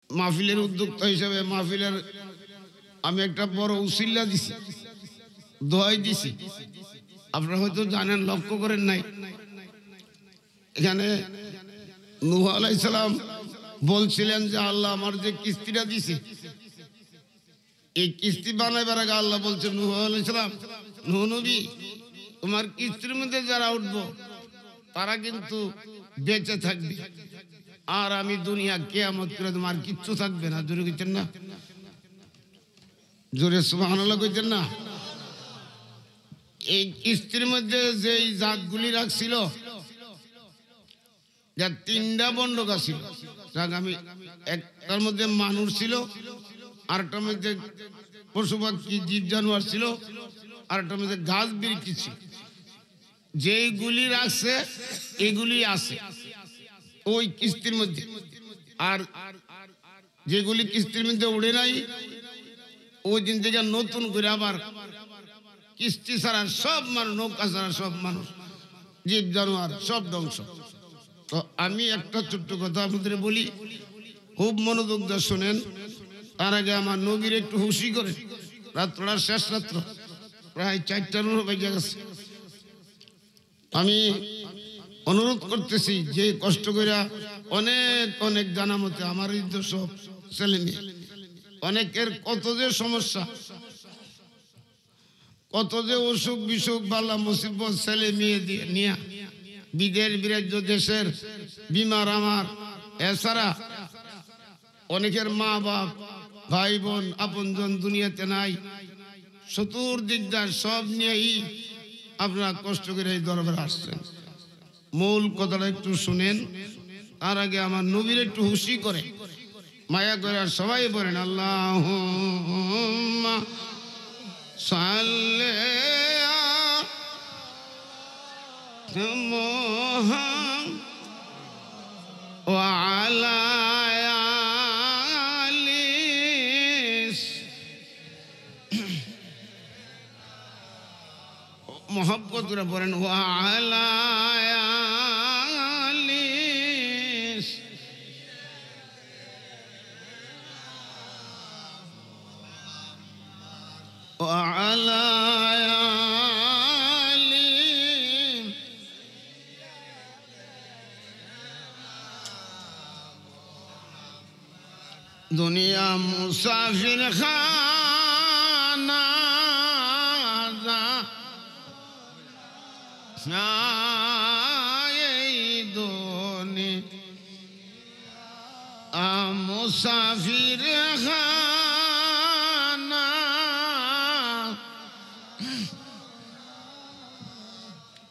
মাহফিলের উদ্যোক্তা হিসেবে মাহফিলের আমি একটা বড় উসিলা দিছি, দোয়াই দিছি। আপনারা হয়তো জানেন, লক্ষ্য করেন নাই, এখানে নূহ আলাইহিস সালাম বলছিলেন যে আল্লাহ আমার যে কিস্তিটা দিছে, এই কিস্তি বানাইবার আগে আল্লাহ বলছে নূহ আলাইহিস সালাম, নূহ নবী তোমার কিস্তির মধ্যে যারা উঠবো তারা কিন্তু বেঁচে থাকবে, আর আমি দুনিয়া কিয়ামত করে তোমার কিচ্ছু থাকবে না। জোরে কইতেন না? জোরে সুবহানাল্লাহ কইতেন না? এই কিস্তির মধ্যে যে জাতগুলি রাখছিল, যার তিনটা বন্ডক ছিল, আমি একটার মধ্যে মানুষ ছিল, আরেকটার মধ্যে পশু পাখি জীব জানোয়ার ছিল, আরেকটার মধ্যে গাছ বিরিকি ছিল। যেগুলি রাখছে এগুলি আছে ওই কিস্তির মধ্যে, আর যেগুলি কিস্তির মধ্যে উড়ে নাই ওই দিন থেকে নতুন করে আবার কিস্তি ছাড়া সব মানুষ, নৌকা ছাড়া সব মানুষ, জীব জানোয়ার সব ধ্বংস। তো আমি একটা ছোট্ট কথা আপনাদের বলি, খুব মনোযোগ দিয়ে শোনেন। তার আগে আমার নবীর একটু হুঁশি করে, রাত্রটা শেষ রাত্র, প্রায় 4টার বেজে গেছে। আমি অনুরোধ করতেছি যে কষ্ট করে অনেক অনেক জানা মতে আমার এই তো সব ছেলে মেয়ে, অনেকের কত যে সমস্যা, কত যে অসুখ বিসুখ, বালা মুসিবত, ছেলে মেয়ে দিয়ে নিয়ে বিদেশ বিরাজ্য দেশের বিমার আমার, এছাড়া অনেকের মা বাপ ভাই বোন আপনজন দুনিয়াতে নাই, চতুর্দিকদার সব নিয়েই আপনারা কষ্ট করে এই দরবারে আসছেন। মূল কথাটা একটু শুনেন, তার আগে আমার নবীর একটু হুঁশি করে মায়া করে আর সবাই বলেন আল্লাহুম্মা সাল্লি আলা মুহাম্মাদ ওয়া আলা আলি মোহাব্বত করে বলেন ওয়া আলা আলি ওয়া আলা আলি দুনিয়া মুসাফির খানা এই দুনিয়া মুসাফির খানা,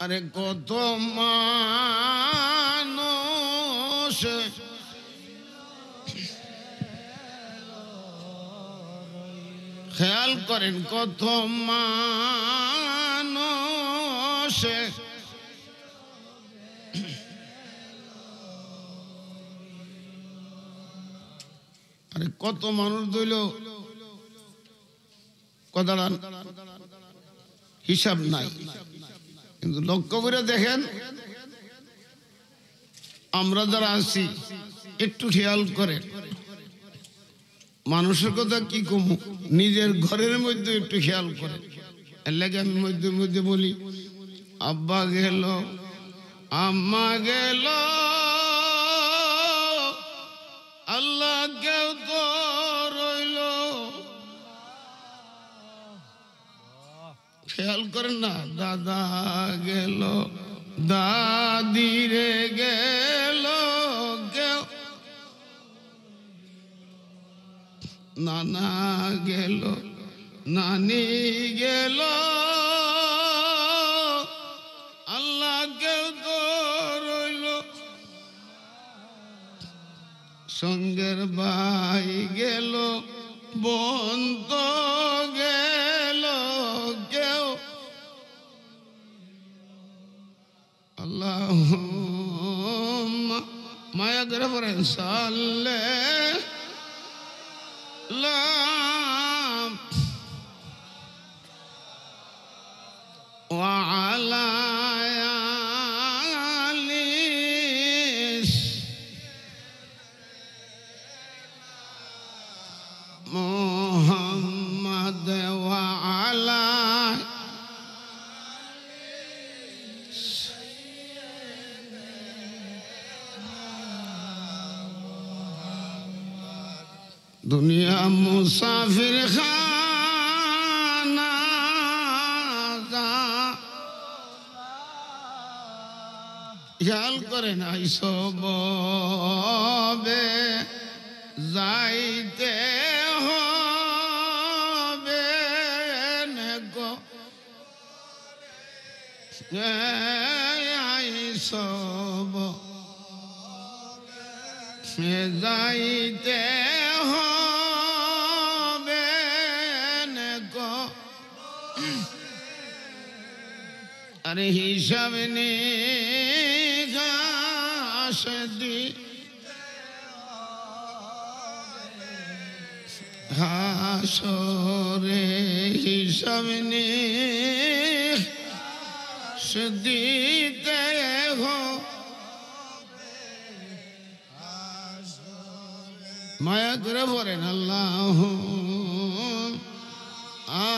আরে কত মানুষ খেয়াল করেন, কত মানুষ আরে কত মানুষ দইল কথাটা হিসাব নাই। কিন্তু লক্ষ্য করে দেখেন, আমরা যারা আছি একটু খেয়াল করেন, মানুষের কথা কি কমু, নিজের ঘরের মধ্যে একটু খেয়াল করেন। এর লাগে আমি মধ্যে মধ্যে বলি, আব্বা গেল, আম্মা গেল, আল্লাহ কেউ তো রইল। খেয়াল করেন না, দাদা গেল, দাদি রে গেল, কেউ নানা গেল, নানি গেল, আল্লাহ কেউ তো রইল। সঙ্গের ভাই গেল, বোন তো গেল, কেউ আল্লাহ মায়া করে পড়েন সাল্লে وعلى آله দুনিয়া মুসাফির খানা খেয়াল করে নাই সবে যাইতে হবে গো সব যাইতে হবে গো আরে হিসাব নে গাছদি হাসরে হিসাব নে দিতে হো মায়া করে পড়েন আল্লাহ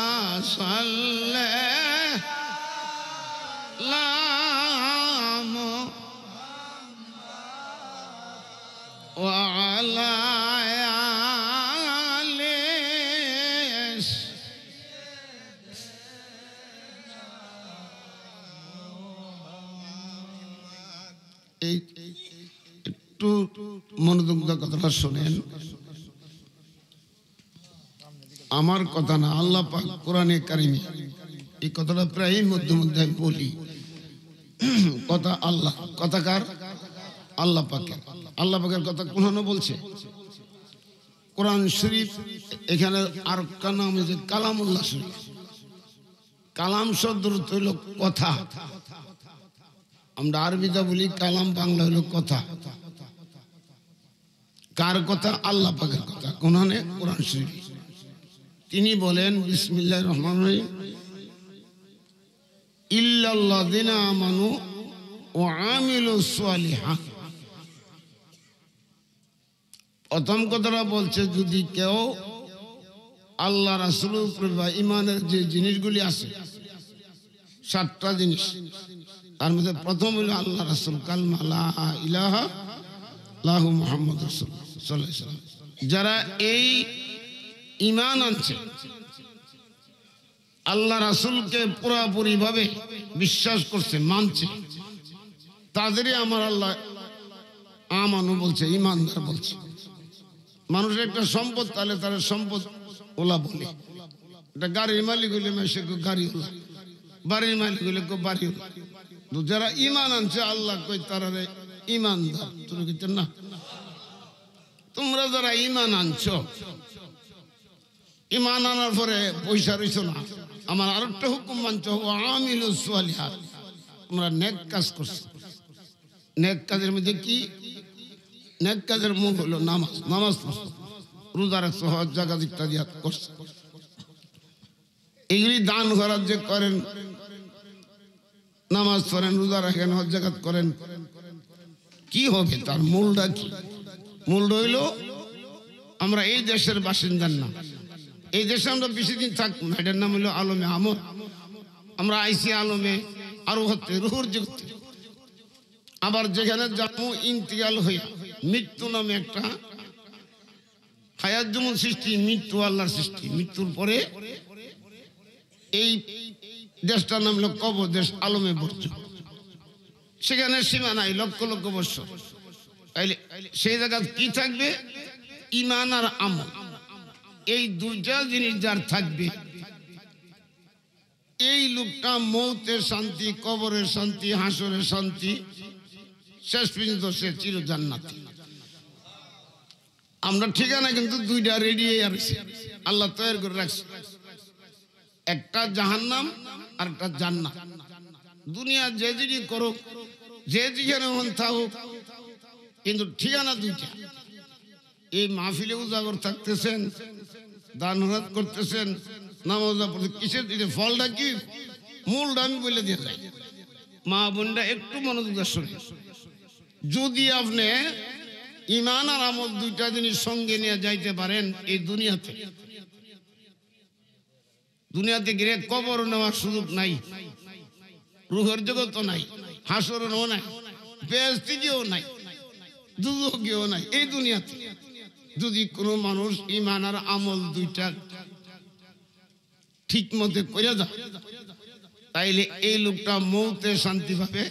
আসাল্লে লাম ওয়ালা একটু মনোযোগ দিয়ে কথাটা শোনেন। আমার কথা না, আল্লাহ পাক কোরআনে কারিমে এই কথাটা প্রায় মধ্যে মধ্যে আমি বলি। কথা আল্লাহ, কথা কার? আল্লাহ পাকের। আল্লাহ পাকের কথা কোরআনে বলছে, কোরআন শরীফ এখানে আর নাম হচ্ছে কালামুল্লাহ শরীফ। কালাম শব্দের অর্থ হইল কথা, আমরা আরবিতে বলি কালাম, বাংলা হলো কথা। কার কথা? আল্লাহ পাকের কথা। কোরআনে, কোরআন শরীফ তিনি বলেন বিসমিল্লাহির রহমানির রহিম ইল্লাল্লাযিনা আমানু ওয়া আমিলুস সালিহাত। প্রথম কথাটা বলছে যদি কেউ আল্লাহ রাসূলের উপরে বা ঈমানের যে জিনিসগুলি আছে, 7টা জিনিস, তার মধ্যে প্রথম হলো আল্লাহ রাসূল, কালমা লা ইলাহা ইল্লাল্লাহু মুহাম্মাদুর রাসূলুল্লাহ সাল্লাল্লাহু আলাইহি ওয়াসাল্লাম। যারা এই ঈমান আনছে, আল্লাহ রাসূলকে পুরোপুরি ভাবে বিশ্বাস করছে, মানছে, তাদেরই আমার আল্লাহ আমানু বলছে, ঈমানদার বলছে। মানুষের একটা সম্পদ, তাহলে তার সম্পদ ওলা বলে। এটা গাড়ির মালিক হইলে সে গাড়ি ওলা, বাড়ির মালিক হইলে বাড়ি ওলা। যারা ঈমান আনছে আল্লাহ কই তারা ঈমানদার। না, তোমরা যারা ঈমান আনছো, ঈমান আনার পরে পয়সা রইছো না, আমার আরেকটা হুকুম মানছো, আমিলুস সালিহাত, তোমরা নেক কাজ করছো। নেক কাজের মধ্যে কি? নেক কাজের মূল হলো নামাজ। নামাজ পড়ছো, রোজা রাখছো, হজ জাকাত ইত্যাদি করছো। এগুলি দান খরচ যে করেন, নামাজ পড়েন, রোজা রাখেন, হজ জাকাত করেন, কি হবে? তার মূলটা কি? মূলটা হইল আমরা এই দেশের বাসিন্দার না, এই দেশে আমরা বেশি দিন থাকবো না। এটার নাম হলো আলমে আমর। আমরা আইসি আলমে আরো হতে রুহুর যুক্তি। আবার যেখানে যাবো ইন্তিকাল হয়ে, মৃত্যু নামে একটা হায়াত যেমন সৃষ্টি, মৃত্যু আল্লাহর সৃষ্টি। মৃত্যুর পরে এই দেশটার নাম হলো কবর দেশ, আলমে বর্জ। সেখানে সীমা নাই, লক্ষ লক্ষ বছর। সেই জায়গা কি থাকবে? ঈমান আর আমল, এই দুইটা জিনিস যার থাকবে, এই লোকটা মৌতের শান্তি, কবরের শান্তি, হাসরের শান্তি, শেষ পর্যন্ত সে চির জান্নাতি। আমরা ঠিকানা কিন্তু দুইটা রেডি আছে, আল্লাহ তৈরি করে রাখছে। একটা জাহান্নাম আর একটা জান্নাত। দুনিয়া যে জিনিস করুক, যে যেখানে মন থাকুক, কিন্তু ঠিকানা দুইটা। এই মাহফিলে উজাগর থাকতেছেন, দান খয়রাত করতেছেন, নামাজ পড়তে, কিসের দিকে? ফলটা কি? মূলটা আমি বলে দিয়ে যাই। মা বোনরা একটু মনোযোগ শুনে, যদি আপনি ঈমান আর আমল দুইটা জিনিস সঙ্গে নিয়ে যাইতে পারেন, এই দুনিয়াতে গিয়ে কবর নেওয়ার সুযোগ নাই, রুহের জগৎ নাই, হাসরও নাই, বেহেশতেও নাই, দুজখেও নাই। এই দুনিয়াতে যদি কোনো মানুষ ঈমান আর আমল দুইটা ঠিক মতে করে যায় তাইলে এই লোকটা মৌতে শান্তি পাবে,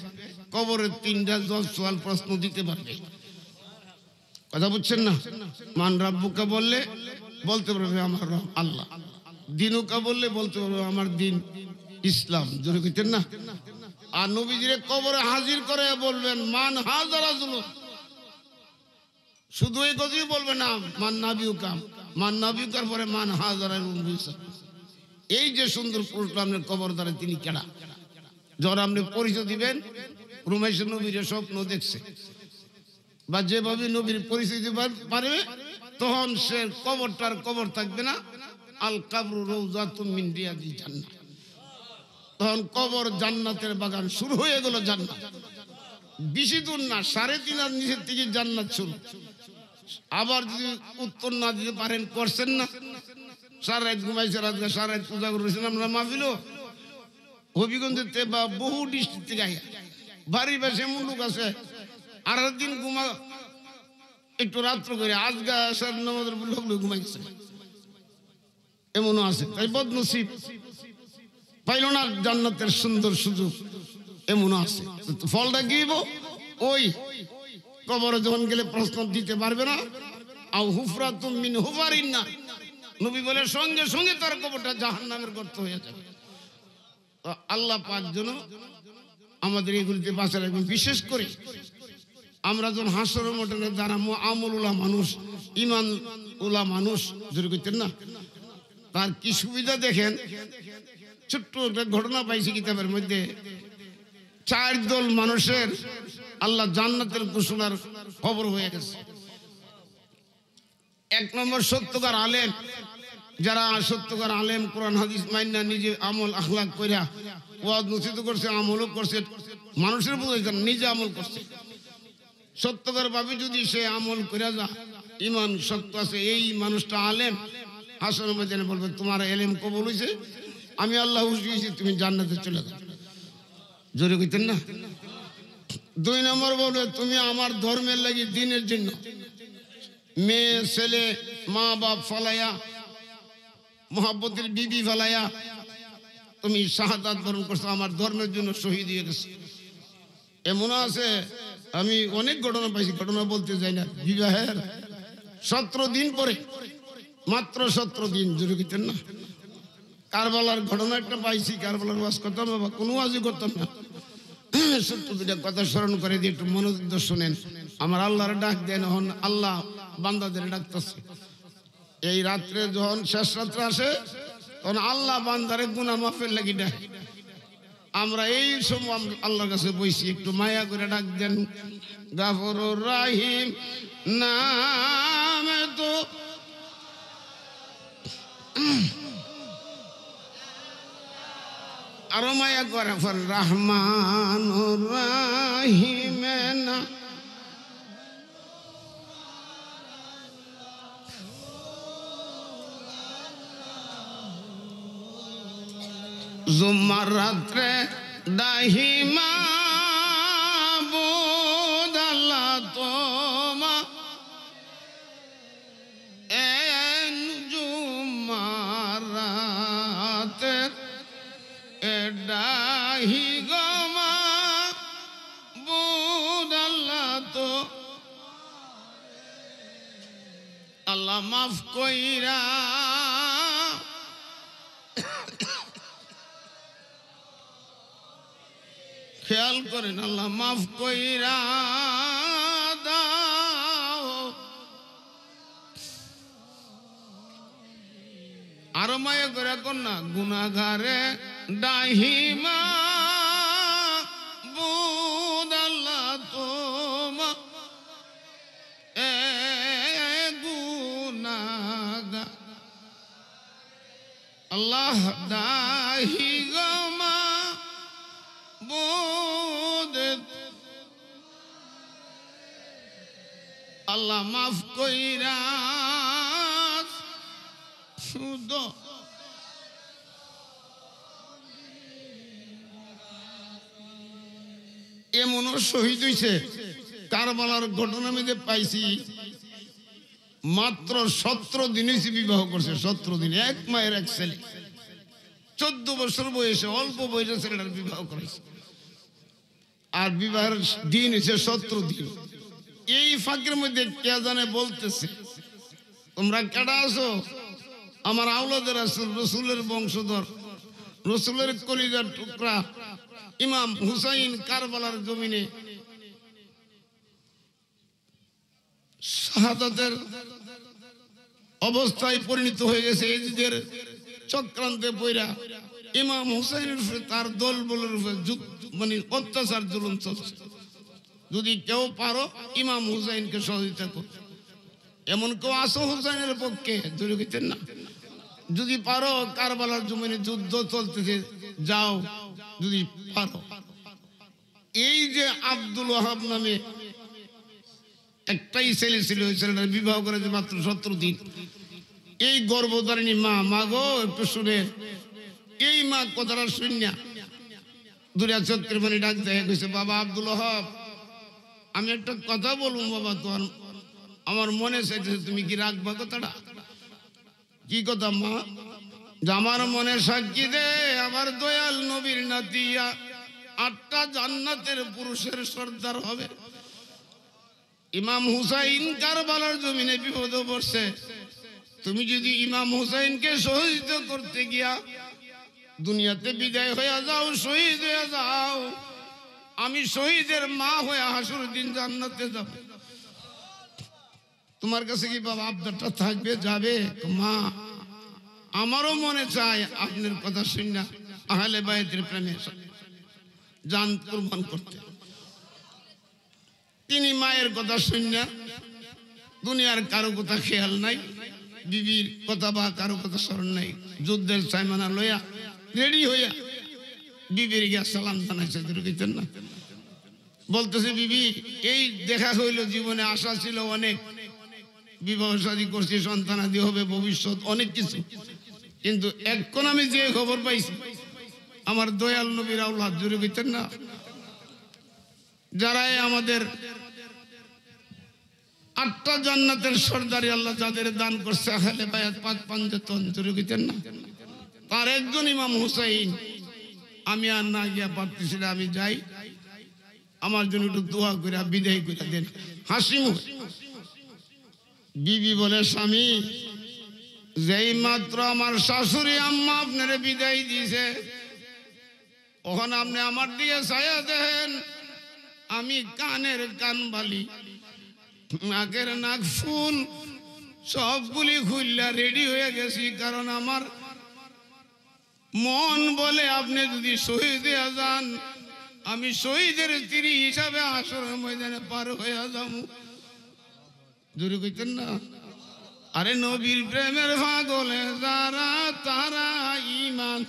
কবরের 3টা 10 সওয়াল প্রশ্ন দিতে পারবে। কথা বুঝছেন না? মান রাব্বুকা বললে বলতে পারবে আমার রব আল্লাহ, দিনুকা বললে বলতে পারবে আমার দিন ইসলাম। জোরে কইতেন না? আর নবীজিরে কবরে হাজির করে বলবেন মান হাযা রাজুলুন, শুধু এই কথাই বলবে না মান নাবিউকা, মান নাবিউকার পরে মান হাযা রাজুলুন। এই যে সুন্দর প্রশ্ন আপনার কবর দ্বারা তিনি কেডা, যখন আপনি পরিচয় দিবেন রুমাইশ নবীর স্বপ্ন দেখছে বা যেভাবে নবীর পরিচয় দিতে পারবে তখন সে কবরটার কবর থাকবে না, আল কাবরু রাউযাতুম মিন রিয়াদিল জান্নাহ। তখন কবর জান্নাতের বাগান শুরু হয়ে গেল। জান্নাত বেশি দূর না, 3.5 নিচের থেকে জান্নাত শুরু। আবার যদি উত্তর না দিতে পারেন, করছেন না সারা রাত ঘুমাইছে, রাত সারা রাত পূজা করেছেন আমরা মাহফিলও হবিগঞ্জের বা বহু ডিস্ট্রিক্ট থেকে আইয়া বাড়ি বাসে এমন লোক আছে 8 দিন ঘুমা একটু রাত্র করে আজগা আসার নামাজের লোক ঘুমাই গেছে, এমনও আছে। তাই বদনসিব পাইল না জান্নাতের সুন্দর সুযোগ, এমনও আছে। ফলটা কি ওই কবরে যখন গেলে প্রশ্ন দিতে পারবে না। আও হুফরাতুম মিন হুফারিন নার, নবী বলে সঙ্গে সঙ্গে তার কবরটা জাহান্নামের গর্ত হয়ে যাবে। আল্লাহ পাক যেন আমাদের এগুলিতে বাঁচা রাখবেন। বিশেষ করে আমরা যখন হাসরের ময়দানে দাঁড়াবো, আমলুল্লাহ মানুষ, ঈমান উল্লাহ মানুষ, জোরে কইতেন না, তার কি সুবিধা দেখেন। ছোট্ট একটা ঘটনা পাইছি কিতাবের মধ্যে, 4 দল মানুষের আল্লাহ জান্নাতের ঘোষণার খবর হয়ে গেছে। 1 নম্বর সত্যকার আলেম, যারা সত্যকার আলেম, কোরআন হাদিস মাইনা নিজে আমল আখলাক কইরা ওয়াজ নসিহত করছে, আমলও করছে, মানুষের বুঝাইছে নিজে আমল করছে। সত্যকার ভাবে যদি সে আমল কইরা যা, ঈমান সত্য আছে, এই মানুষটা আলেম, হাসরের ময়দানে বলবে তোমার ইলম কবুল হইছে, আমি আল্লাহ খুশি হইছি, তুমি জান্নাতে চলে যাও। জোরে কইতেন না? 2 নম্বর বলবে তুমি আমার ধর্মের লাগি, দ্বীনের জন্য মেয়ে ছেলে মা বাপ ফালাইয়া, মোহাব্বতের বিবি ফালাইয়া তুমি শাহাদাত বরণ করছো, আমার ধর্মের জন্য শহীদ হয়ে গেছে। এমন আছে, আমি অনেক ঘটনা পাইছি, ঘটনা বলতে যাই না। বিবাহের 17 দিন পরে, মাত্র 17 দিন, জোরে কইতেন না? কারবালার ঘটনা একটা পাইছি, কারবালার ওয়াজ করতাম বাবা, কোনো ওয়াজই করতাম না, সত্য 2টা কথা স্মরণ করে দিয়ে একটু মনোযোগ শোনেন। আমার আল্লাহর ডাক দেন, হন আল্লাহ বান্দাদের ডাকতেছে। এই রাত্রে যখন শেষ রাত্রে আসে তখন আল্লাহ বান্দারে গুনাহ মাফের লাগি ডাকে। আমরা এই সময় আল্লাহর কাছে বইছি, একটু মায়া করে ডাক দেন। গাফুরুর রাহিম নামে তো আরো মায়া করে, ফর রহমানুর রাহিম না জুমার রাত্রে দাহিমা বুদাল্লা তোমা এন জুমার রাতে ডাহি গমা বুদাল্লা তো আল্লাহ মাফ কইরা খেয়াল করেন, আল্লাহ মাফ কইরা দাও। আরো মায়া করে কন্যা গুনাহগারে ডাহিমা বুদাল্লাহ তোমা এ গুনাহগার আল্লাহ দাহি গমা আল্লাহ মাফ কইরা শুদ্ধ। এমনও শহীদ হইছে, কারবালার ঘটনা মধ্যে পাইছি, মাত্র 17 দিনে বিবাহ করছে, 17 দিন, এক মায়ের এক ছেলে, 14 বছর বয়সে, অল্প বয়সে ছেলেটার বিবাহ করেছে। আর বিবাহের দিন এসে 17 দিন। এই ফাঁকের মধ্যে কে জানে বলতেছে, তোমরা কেডা আছো? আমার আওলাদের রাসূল, রসুলের বংশধর, রসুলের কলিজার টুকরা ইমাম হুসাইন কারবালার জমিনে শাহাদাতের অবস্থায় পরিণত হয়ে গেছে। এদের চক্রান্তে পইরা ইমাম হুসাইনের উপরে, তার দল বলের উপরে মানে অত্যাচার জুলুম চলছে। যদি কেউ পারো ইমাম হুসাইনকে সহযোগিতা করো। এমন কেউ আসো হুসাইনের পক্ষে? জরুরি না। যদি পারো কারবালার জমিনে যুদ্ধ চলতেছে, যাও যদি পারো। এই যে আব্দুল ওয়াহাব নামে একটাই ছেলে ছিল, ওই ছেলেটার বিবাহ করেছে মাত্র 17 দিন। এই গর্ভধারিণী মা গো একটু শুনে, এই মা কথাটা শুনিয়া দুরিয়া চক্রের মানে ডাক দেয়, কইছে, বাবা আব্দুল ওয়াহাব, আমি একটা কথা বলবো বাবা, তোমার আমার মনে চাইতেছে, তুমি কি রাখবা কথাটা? কি কথা মা? যে আমার মনে সাক্ষী দে, আমার দয়াল নবীর নাতিয়া 8টা জান্নাতের পুরুষের সর্দার হবে। ইমাম হুসাইন কারবালার জমিনে বিপদে পড়ছে, তুমি যদি ইমাম হুসাইনকে শহীদ করতে গিয়া দুনিয়াতে বিদায় হয়ে যাও, শহীদ হয়ে যাও, আমি শহীদের মা হয়ে হাসুর দিন জান্নাতে যাব। তোমার কাছে কি বাবা আবদারটা থাকবে? যাবে? মা আমারও মনে চায় আপনার কথা শুনে আহলে বায়তের প্রেমে জান কুরবান করতে। তিনি মায়ের কথা শুনে, দুনিয়ার কারো কথা খেয়াল নাই, বিবির কথা বা কারো কথা স্মরণ নাই, যুদ্ধের সাইমানা লইয়া রেডি হইয়া বিবির গিয়া সালাম জানাইছে। দেখেছেন না? বলতেছে, বিবি এই দেখা হইল, জীবনে আশা ছিল অনেক, বিবাহ শাদী করছি, সন্তানাদি হবে, ভবিষ্যৎ অনেক কিছু, কিন্তু এখন আমি যে খবর পাইছি আমার দয়াল নবীর আওলাদ, জুড়ে গেছেন না, যারাই আমাদের 8টা জান্নাতের সর্দারি আল্লাহ যাদের দান করছে, আহলে বায়াত 5 পাঞ্জাতন, জুড়ে গেছেন না, তার একজন ইমাম হুসাইন। আমি আর না গিয়া পারতেছি না, আমি যাই, আমার জন্য একটু দোয়া করে বিদায় করে দেন। হাসি মুখ বিবি বলে, স্বামী যেই মাত্র আমার শাশুড়ি আম্মা আপনার বিদায় দিয়েছে, ওখানে আপনি আমার দিয়ে ছায়া দেন, আমি কানের কান বালি, নাকের নাক ফুল সবগুলি খুললা রেডি হয়ে গেছি, কারণ আমার মন বলে আপনি যদি শহীদ হয়ে যান, আমি শহীদের স্ত্রী হিসাবে হাসরের ময়দানে পার হয়ে যাব। জোরে কইতেন না? আরে নবীর প্রেমের পাগলে যারা, তারা ঈমান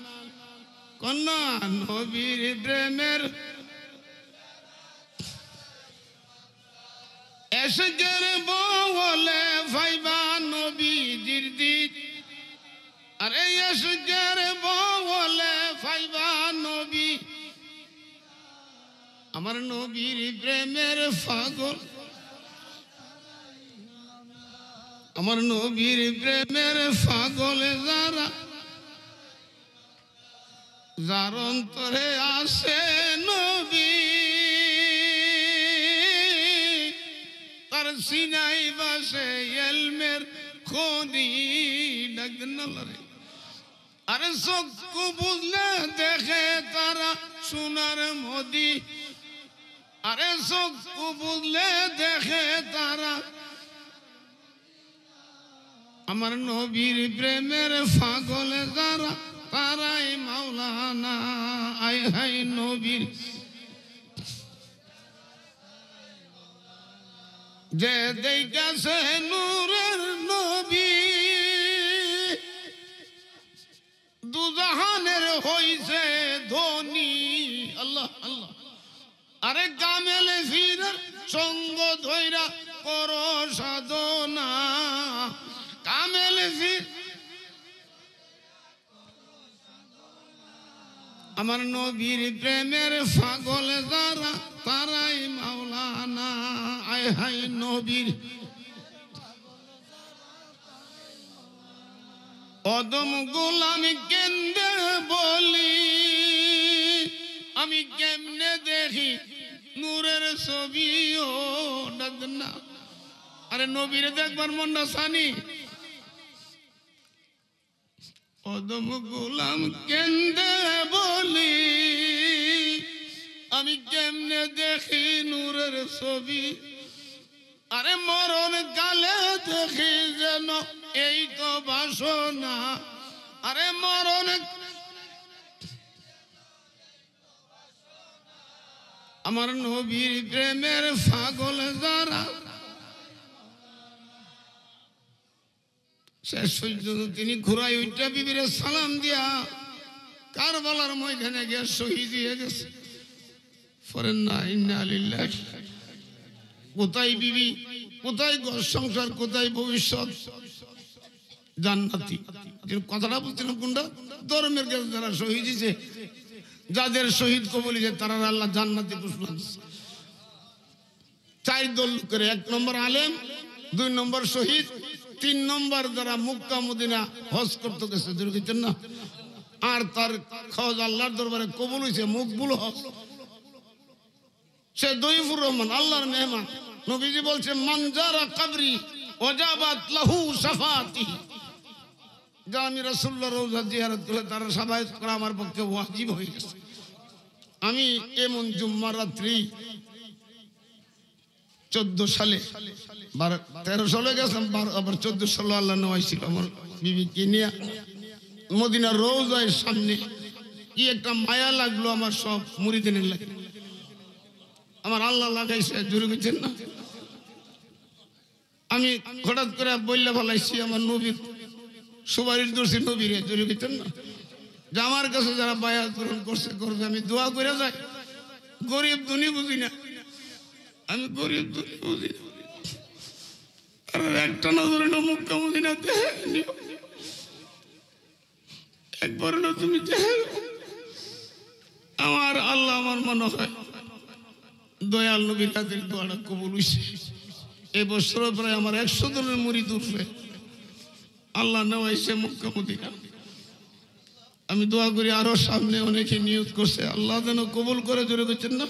কন্যা, নবীর প্রেমের এশকের বলে ভাইবা নবীজির দিক, আরে এশকের বলে ভাইবা নবী, আমার নবীর প্রেমের পাগল, আমার নবীর প্রেমের পাগল যারা, যার অন্তরে আসে নবী, তার সিনাই বাসে এলমের খনি। ডাকতেন না রে? আরে চক্ষু বুঝলে দেখে তারা সোনার মোদি, আরে চক্ষু বুঝলে দেখে তারা, আমার নবীর প্রেমের পাগল যারা, তারাই মাওলানা। আয় হাই নবীর যে দেখাছে নূরের নবী, দুজাহানের হইছে ধনী। আল্লাহ আল্লাহ। আরে কামেল ফিরের সঙ্গ ধইরা কর সাধনা, কামেল ফির আমার নবীর প্রেমের পাগল যারা, তারাই মাওলানা। আয় হাই নবীর অদম গোলাম কেন্দ্রে বলি আমি কেমনে দেখি নূরের ছবি ও ডাকবেন না। আরে নবীরে দেখবার মনটা সানি। অদম গোলাম কেন্দ্রে বলি আমি কেমনে দেখি নূরের ছবি। আরে মরণ কালে দেখি যেন এই তো বাসনা। আরে মরণ আমার নবীর প্রেমের পাগল যারা শেষ পর্যন্ত তিনি ঘুরাই উঠা বিবিরে সালাম দিয়া কারবালার ময়দানে গিয়ে শহীদ হয়ে গেছে। ফরেন না ইন্না লিল্লাহি। কোথায় বিবি, কোথায় ঘর সংসার, কোথায় ভবিষ্যৎ জান্নাতি। কথাটা বলছিলাম কোনটা? ধর্মের কাছে যারা শহীদ হয়েছে, যাদের শহীদ কবলিছে তারা আল্লাহ জান্নাতি ঘোষণা দিচ্ছে। 4 দল করে, 1 নম্বর আলেম, 2 নম্বর শহীদ, 3 নম্বর যারা মক্কা মদিনা হজ করতে গেছে দেখছেন না, আর তার খোঁজ আল্লাহর দরবারে কবুল হয়েছে, মকবুল হজ। সে দইফুর রহমান আল্লাহর মেহমান। নবীজি বলছে মান যারা কবরি ওয়াজাবাত লাহু শাফাতি। যা আমি রাসূলুল্লাহর রওজা জিয়ারত করে তার শাফায়াত করা আমার পক্ষে ওয়াজিব হয়ে গেছে। আমি এমন জুম্মার রাত্রি 14 সালে 13 সালে গেছিলাম, আবার 14 সালে আল্লাহ নেওয়াইছিল আমার বিবিকে নিয়ে মদিনার রওজার সামনে। কি একটা মায়া লাগলো আমার, সব মুরিদিনের লাগে আমার আল্লাহ লাগাইছে। জোরে বুঝছেন না? আমি হঠাৎ করে বললে ফেলাইছি আমার নবীর সুপারিশ করছি নবীরে। জোরে বুঝছেন না? যে আমার কাছে যারা বায়াত গ্রহণ করছে করবে, আমি দোয়া করে যাই। গরিব দুনি বুঝি না, আমি গরিব দুনি বুঝি না। আর একটা নজরে মক্কা মদিনাতে একবার তুমি আমার আল্লাহ, আমার মনে হয় দয়াল নবীর কাদের দোয়াটা কবুল হইছে। এই বছর প্রায় আমার 100 জনের মুরিদ উঠবে আল্লাহ নেওয়াইছে মক্কা মদিনা। আমি দোয়া করি আরো সামনে অনেকে নিয়ত করছে, আল্লাহ যেন কবুল করে। জোরে করছেন না?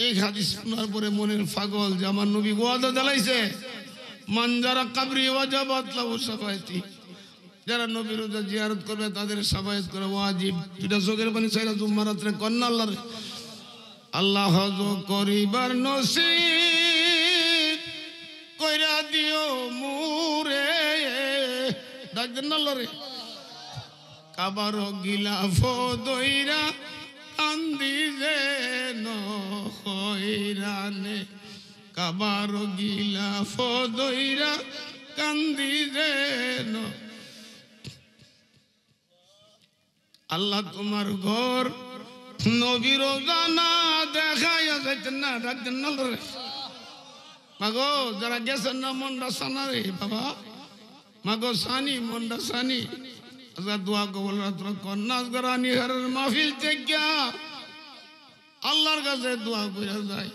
এই হাদিস শোনার পরে মনের পাগল যে আমার নবী ওয়াদা দিলাইছে মান যারা কবরি ওয়াজাবাত লাহু শাফায়াতি। যারা নবীর রওজা জিয়ারত করবে তাদের শাফায়াত করা ওয়াজিব। দুটা চোখের পানি ছাইরা জুম্মার রাতে কন্না আল্লাহর আল্লাহ হজ করিবার নসিব কইরা দিও মুরে। ডাক দেন আল্লাহ রে। কাবার গিলাফ দইরা কান্দি যে নহইরানে। কাবার গিলাফ দইরা কান্দি যে আল্লাহ তোমার ঘর নবীর জানা দেখাইয়া যাইতেন না। ডাকতেন না রে মাগো, যারা গেছেন না মনটা সানা রে বাবা, মাগো সানি মনটা সানি। দোয়া কবুল রাত্র কন্যাস গরানি হারের মাহফিল থেকে আল্লাহর কাছে দোয়া করে যাই।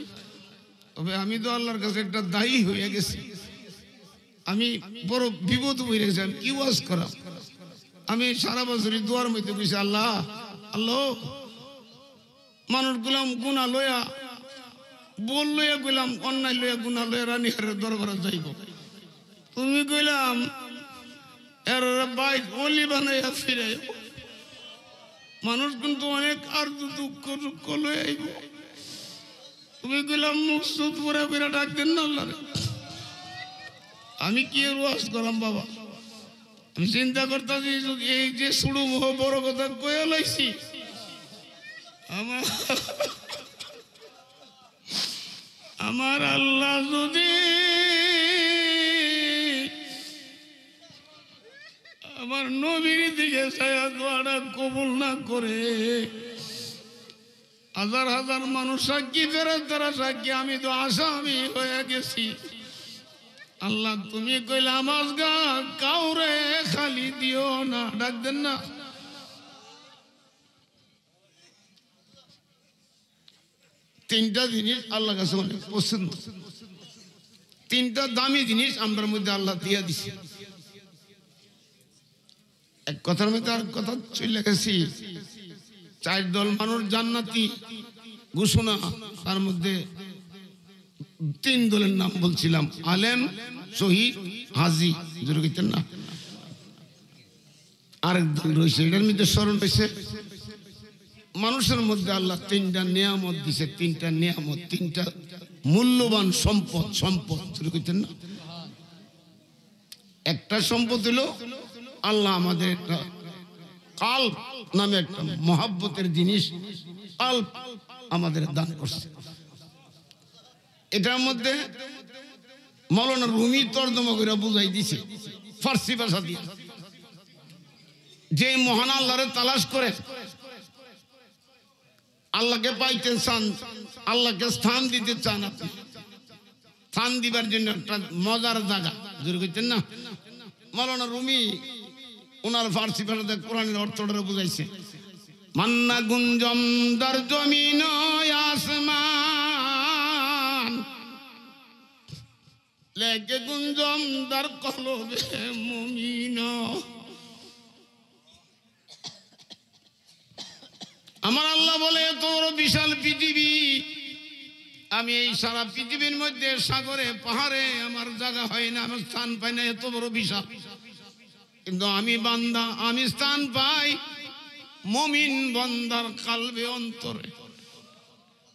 তবে আমি তো আল্লাহর কাছে একটা দায়ী হয়ে গেছি। আমি বড় বিপদ হয়ে গেছি। আমি কি ওয়াজ করা? আমি সারা বছরই দোয়ার মধ্যে কইছি আল্লাহ আল্লাহ মানুষ গুলাম গুণা লইয়া বল লইয়া গেলাম, অন্যায় লইয়া গুণা লইয়া রানীহারের দরবারে যাইব। তুমি কইলাম এর বাইক অলি বানাইয়া ফিরে। মানুষ কিন্তু অনেক আর দুঃখ দুঃখ লয়ে আইব। তুমি কইলাম মুখ সুদ পরে ফিরে ডাক দেন না আল্লাহ। আমি কি ওয়াজ করাম বাবা? আমি চিন্তা করতেছি এই যে সুড়ু মোহ বড় কথা কয়ে লাইছি, আমার আল্লাহ যদি আমার নবীর দিকে ছায়া দোয়াটা কবুল না করে, হাজার হাজার মানুষ সাক্ষী, ফেরেশতারা সাক্ষী, আমি তো আসামি হয়ে গেছি। আল্লাহ তুমি কইলা আমার গা কাউরে খালি দিও না। ডাক দেন না? তিনটা জিনিস আল্লাহ কাছে অনেক পছন্দ, তিনটা দামি জিনিস আমরার মধ্যে আল্লাহ দিয়া দিছে। এক কথার মধ্যে আর কথা চলে গেছি। 4 দল মানুষ জান্নাতি ঘোষণা, তার মধ্যে 3 দলের নাম বলছিলাম, আলেম, শহীদ, হাজী। জোরে কইতেন না? আরেক দল রয়েছে, এটার মধ্যে স্মরণ হয়েছে মানুষের মধ্যে আল্লাহ 3টা নিয়ামত দিছে, 3টা নিয়ামত, 3টা মূল্যবান সম্পদ। সম্পদ জোরে কইতেন না? একটা সম্পদ হলো আল্লাহ আমাদের একটা কাল্ব নামে একটা মহাব্বতের জিনিস কাল্ব আমাদের দান করছে। এটার মধ্যে মৌলানা রুমি তর্জমা করে বুঝাই দিছে ফার্সি ভাষা দিয়ে। যে মহান আল্লাহরে তালাশ করে আল্লাহকে পাইতে চান, আল্লাহকে স্থান দিতে চান, আপনি স্থান দিবার জন্য একটা মজার জায়গা। জোরে কইতেন না? মৌলানা রুমি ওনার ফার্সি ভাষাতে কোরআনের অর্থটা বুঝাইছে। মান্না গুঞ্জম দার জমিন আসমান লেকে গুঞ্জম দার কলবে মুমিন। আমার আল্লাহ বলে এত বড় বিশাল পৃথিবী, আমি এই সারা পৃথিবীর মধ্যে সাগরে পাহাড়ে আমার জায়গা হয় না, আমার স্থান পাই না, এত বড় বিশাল। কিন্তু আমি বান্দা, আমি স্থান পাই মুমিন বান্দার কালবে, অন্তরে।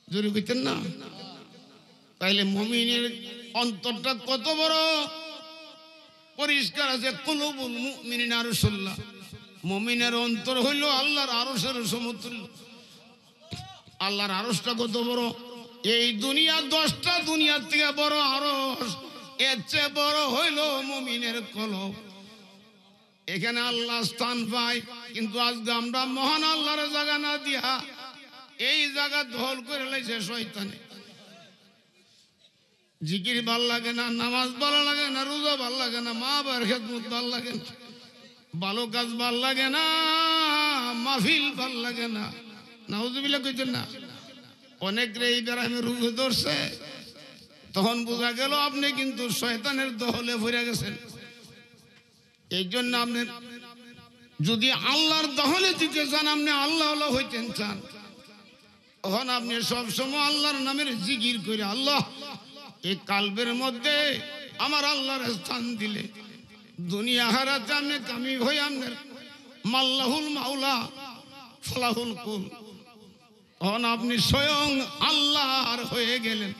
জোরে কইতেন না? তাইলে মুমিনের অন্তরটা কত বড় পরিষ্কার আছে। কুলুবুল মুমিনিন আরশুল্লাহ, মুমিনের অন্তর হইল আল্লাহর আরশের সমতুল্য। আল্লাহর আরশটা কত বড়! এই দুনিয়া 10টা দুনিয়ার থেকে বড় আরশ, এর চেয়ে বড় হইল মুমিনের কলব। এখানে আল্লাহ স্থান পায়, কিন্তু আজকে আমরা মহান আল্লাহর জায়গা না দিয়া এই জায়গা দখল করে লাইছে শয়তানে। জিকির ভাল লাগে না, নামাজ ভালো লাগে না, রোজা ভাল লাগে না, মা বাবার খেদমত ভাল লাগে না, ভালো কাজ ভাল লাগে না, মাহফিল ভাল লাগে না। নাউজুবিল্লাহ কইতেন না? অনেক রে এই বেড়ামে রোগ ধরছে, তখন বোঝা গেল আপনি কিন্তু শয়তানের দহলে ভরে গেছেন। এই জন্য আপনি যদি আল্লাহর দহলে দিতে চান, আপনি আল্লাহ আল্লাহ হইতেন চান, তখন আপনি সবসময় আল্লাহর নামের জিকির করে আল্লাহ এই কালবের মধ্যে আমার আল্লাহর স্থান দিলে দুনিয়া হারাতে আপনি কামি হয়ে আপনার মাল্লাহুল মাওলা ফালাহুল কুল, তখন আপনি স্বয়ং আল্লাহর হয়ে গেলেন।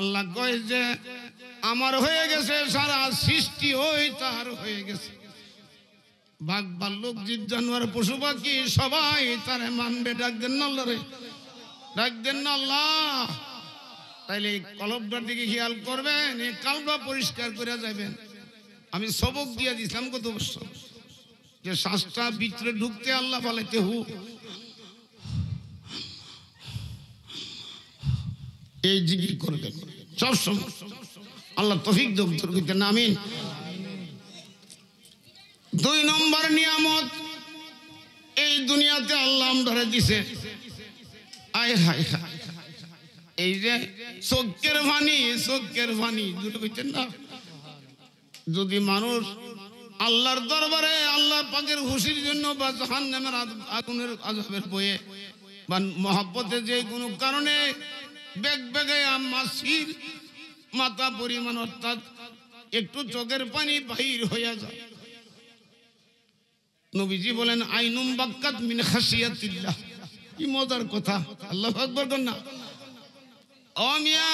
আল্লাহ কয় যে আমার হয়ে গেছে, সারা সৃষ্টি ওই তার হয়ে গেছে। বাঘ ভাল্লুক জীব জানোয়ার পশু পাখি সবাই তারে মানবে। ডাক দেন না আল্লাহ রে, ডাক দেন না আল্লাহ। তাইলে এই কলবটার দিকে খেয়াল করবেন, এই কালবা পরিষ্কার করে যাবেন। আমি সবক দিয়ে দিছিলাম কত বছর, যে শ্বাসটা ভিতরে ঢুকতে আল্লাহ বলাইতে হু, এই জিকির করবেন সবসময়। আল্লাহ তৌফিক দাও করতে না, আমিন। 2 নম্বর নিয়ামত এই দুনিয়াতে আল্লাহ আমরা দিছে, আয় হায় হায়, এই যে চোখের পানি, চোখের পানি। দুটো কইতেন না? যদি মানুষ আল্লাহর দরবারে আল্লাহ পাকের খুশির জন্য বা জাহান্নামের আগুনের আযাবের ভয়ে বা মহব্বতে যে কোনো কারণে বেগ বেগে মাসির মাথা পরিমাণ, অর্থাৎ একটু চোখের পানি বাহির হইয়া যায়, নবীজি বলেন আইনুম বাক্কাত মিন খাশিয়াতিল্লাহ। কি মজার কথা! আল্লাহু আকবার কর না। অমিয়া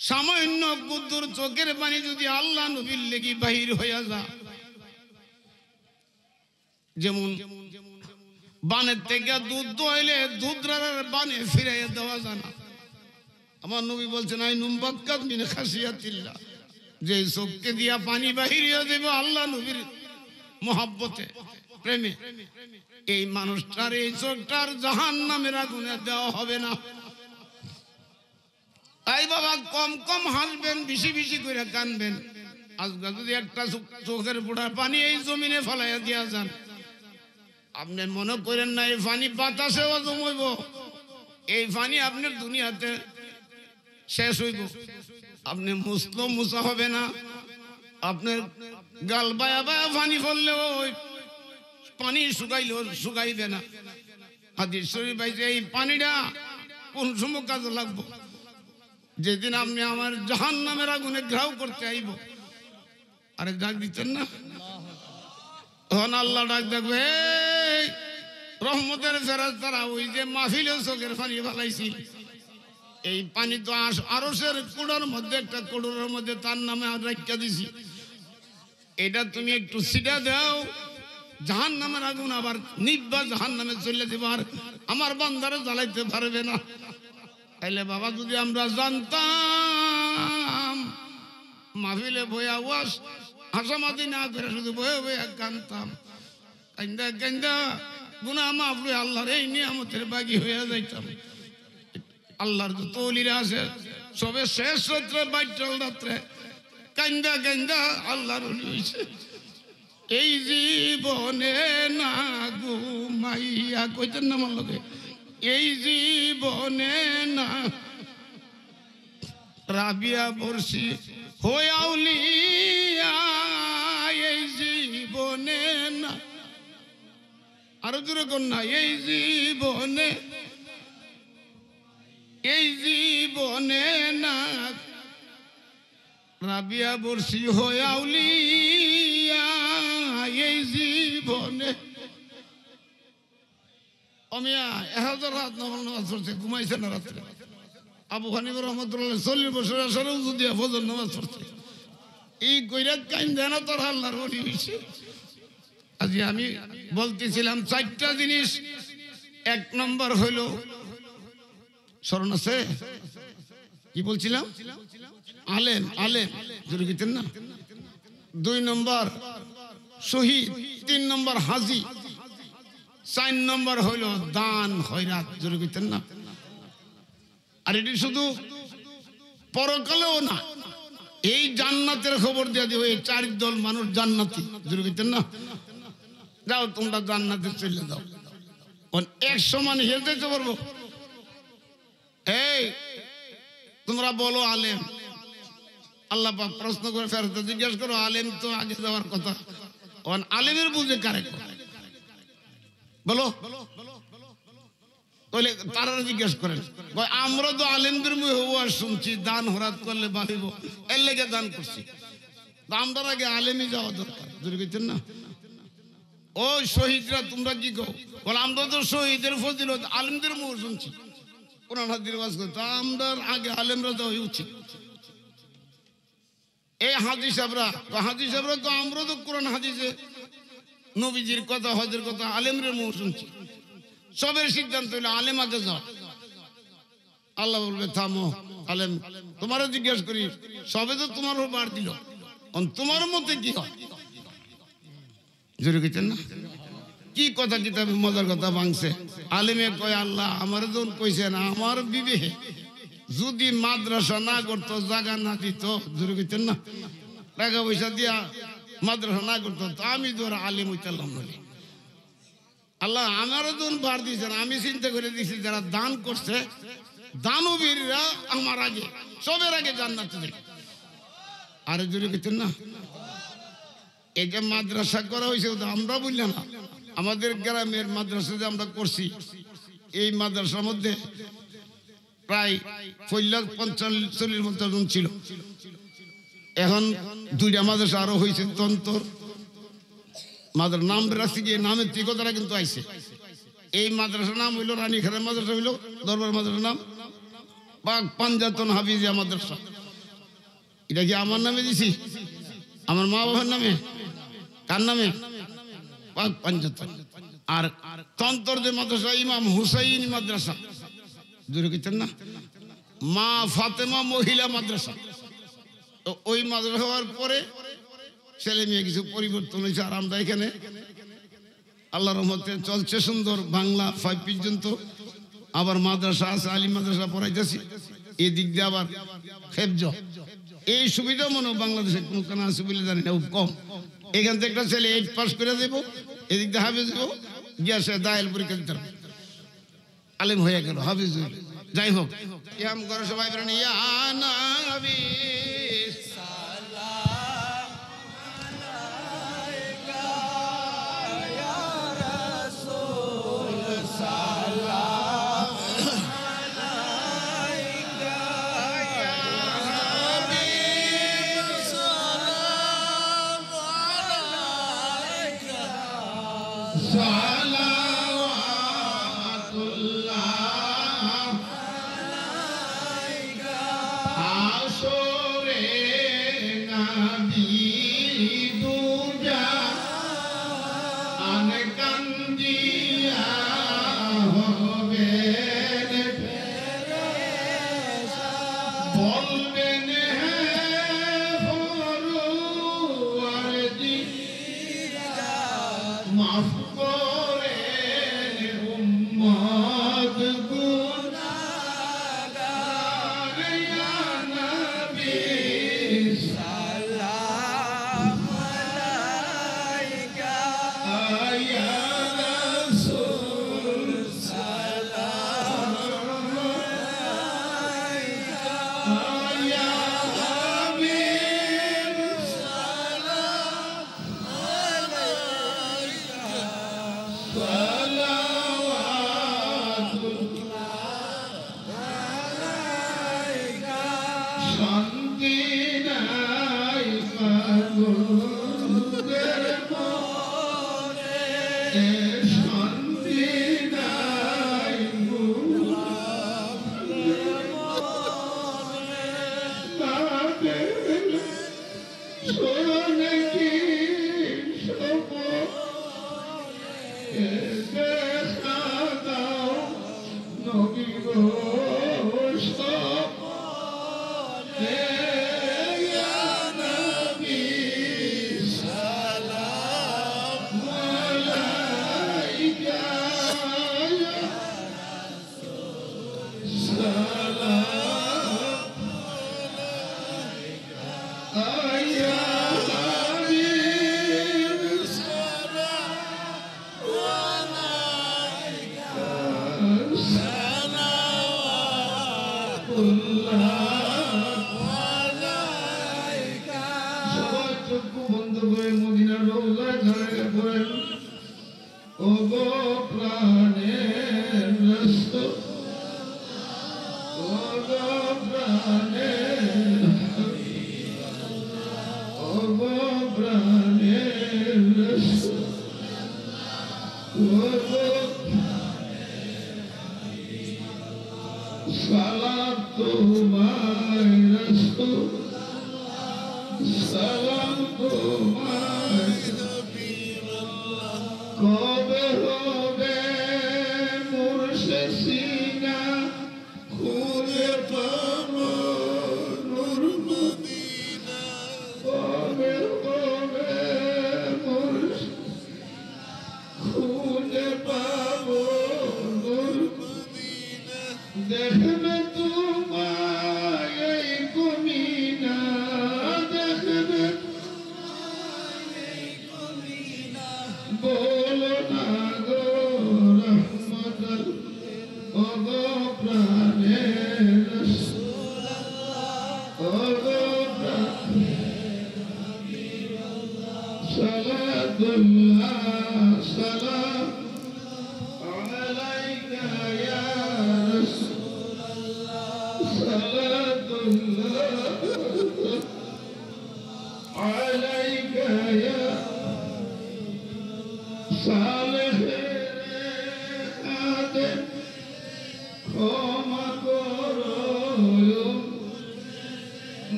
সামান্য কুদ্দুর চোখের পানি যদি আল্লাহ নবীর লেগে বাহির হইয়া যায়, যেমন বানের থেকে দুধ দোয়াইলে দুধরার বানে ফিরাইয়া দেওয়া যায় না। আমার নবী বলছেন আইনুম বাক্কাত মিন খাশিয়াতিল্লাহ, যে চোখকে দিয়া পানি বাহির হইয়া দেবে আল্লাহ নবীর মহব্বতে প্রেমে, এই মানুষটার এই চোখটার জাহান্নামের আগুনে দেওয়া হবে না। তাই বাবা কম কম হাসবেন, বেশি বেশি করে কানবেন। আজকে যদি একটা চোখের পোড়া পানি এই জমিনে ফেলাইয়া দিয়া যান, আপনি মনে করেন না এই পানি বাতাসেও জমইব, এই পানি আপনার দুনিয়াতে শেষ হইব, আপনি মুছলেও মুছা হবে না, আপনার গাল বায়া বায়া পানি পড়লেও পানি শুকাইলেও শুকাইবে না। হাদিস শরীফ আছে এই পানিটা কোন সময় কাজে লাগবো? যেদিন আপনি আমার জাহান্নামের আগুনে ঘ্রাও করতে আইব। আরে ডাক দিচ্ছেন না, তখন আল্লাহ ডাক দেখবে রহমতের ফেরেশতারা ওই যে মাহফিলে চোখের পানি ফেলাইছি, এই পানি তো আরশের কুড়ার মধ্যে একটা কুড়োর মধ্যে তার নামে রাখিয়া দিছি, এটা তুমি একটু ছিটা দাও, জাহান্নামের আগুন আবার নিব্বা জাহান্নামে চলে যাবে, আর আমার বান্দারে জ্বালাইতে পারবে না। তাইলে বাবা যদি আমরা জানতাম মাহফিলে বইয়া ওয়াজ হাসামাদি না করে শুধু বয়ে বয়ে কানতাম, কান্দা কান্দা গুনাহ মাফ হয়ে আল্লাহর এই নিয়ামতের বাগী হয়ে যাইতাম। আল্লাহর যত ওলিরা আছে সবে শেষ রাত্রে বাইটাল রাত্রে কান্দা কান্দা আল্লাহর ওলি হইছে। এই জীবনে না ঘুমাইয়া কইতেন না আমার লোকে, এই জীবনে না রাবিয়া বর্ষি হইয়াউলিয়া, এই জীবনে না, আরো দূরে কোন না, এই জীবনে, এই জীবনে না রাবিয়া বর্ষি হইয়াউলিয়া, এই জীবনে অমিয়া 1000 রাত নফল নামাজ পড়ছে, ঘুমাইছে না রাত্রে। আবু হানিফা রহমাতুল্লাহ 40 বছর আসলে উযু দিয়া ফজর নামাজ পড়ছে। এই কইরা কান্দে না তোর আল্লাহর ওলি হইছে। আজ আমি বলতেছিলাম 4টা জিনিস। 1 নম্বর হইল স্মরণ আছে কি বলছিলাম? আলেম, আলেম জোরে কইতেন না। 2 নম্বর শহীদ, 3 নম্বর হাজী, 4 নম্বর হইল দান খয়রাত জোরে কইতেন না। আর এটি শুধু পরকালেও না, এই জান্নাতের খবর দিয়ে দিব, এই 4 দল মানুষ জান্নাতি জোরে কইতেন না। যাও তোমরা জান্নাতে চলে যাও, এক সমান হেলতে পারবো। এই তোমরা বলো আলেম, আল্লাহ পাক প্রশ্ন করে ফেরত জিজ্ঞেস করো আলেম তো আগে যাওয়ার কথা, আলেমের বুঝে কারে বলো? তাহলে তারা জিজ্ঞেস করেন আমরা তো আলেমদের মুখে ওয়াজ শুনছি দান হরাত করলে বাড়িব, এর লেগে দান করছি, আমরা আগে আলেমই যাওয়া দরকার জোরে কইতেন না। ও শহীদরা তোমরা কি কও? বলে আমরা তো শহীদের ফজিলত আলেমদের মুখে শুনছি, কোরআন হাদিস ওয়াজ করতে, আমরা আগে আলেমরা যাওয়া উচিত। এই হাজি সাহেবরা তো আমরা তো কোরআন হাদিসে নবীজির কথা হজের কথা আলেমদের মুখ শুনছি, সবের সিদ্ধান্ত হইলো আলেম আগে যাও। আল্লাহ বলবে থামো আলেম, তোমারও জিজ্ঞেস করি, সবে তো তোমার বার দিল, তোমার মতে কি হয় জোরে কইতেন না। কি কথা কিতাবে মজার কথা ভাঙছে, আলেমে কয় আল্লাহ আমার যখন কইছেন আমার বিবেকে যদি মাদ্রাসা না করতো, জায়গা না দিত, জোরে কইতেন না, টাকা পয়সা দিয়া মাদ্রাসা না করতো, তো আমি তো আলেম হইতাম বলে। আল্লাহ আমারও যখন বার দিয়েছেন আমি চিন্তা করে দিয়েছি যারা দান করছে দানবীররা আমার আগে সবের আগে জান্নাতে যাবে। আরে জোরে কইতেন না। এই যে মাদ্রাসা করা হয়েছে আমরা বললাম না, আমাদের গ্রামের মাদ্রাসা যে আমরা করছি, এই মাদ্রাসার মধ্যে প্রায় 40-50 জন ছিল। এখন 2টা মাদ্রাসা আরো হয়েছে, তন্তর মাদ্রাসার নাম রাখছি গিয়ে নামের ঠিকাদারা কিন্তু আইছে। এই মাদ্রাসার নাম হইল রানীখানের মাদ্রাসা, হইল দরবার মাদ্রাসার নাম পাঞ্জাতন হাফিজিয়া মাদ্রাসা। এটা কি আমার নামে দিছি? আমার মা বাবার নামে? কার নামে? পাঞ্জাতন। আর তন্তর যে মাদ্রাসা ইমাম হুসাইন মাদ্রাসা, জোরে কইতেন না, মা ফাতেমা মহিলা মাদ্রাসা। ওই মাদ্রাসা হওয়ার পরে ছেলে মেয়ে কিছু পরিবর্তন হয়েছে। আর আমরা এখানে আল্লাহর রহমতে চলছে সুন্দর, বাংলা 5 পর্যন্ত, আবার মাদ্রাসা আছে, আলিম মাদ্রাসা পড়াইতেছি, এদিক দিয়ে আবার হেফজ। এই সুবিধা মনে বাংলাদেশে কোন কানা আছে বলে জানি না, কম। এখান থেকে একটা ছেলে 8 পাস করে দেবো, এদিক দিয়ে হাফেজ দেবো, গিয়া সে দায়েল পরীক্ষা দিতে হবে, আলেম হয়ে গেল, হাফেজ হয়ে গেল। যাই হোক, ইয়াম করে সবাই বলেন ইয়া নবী সালাম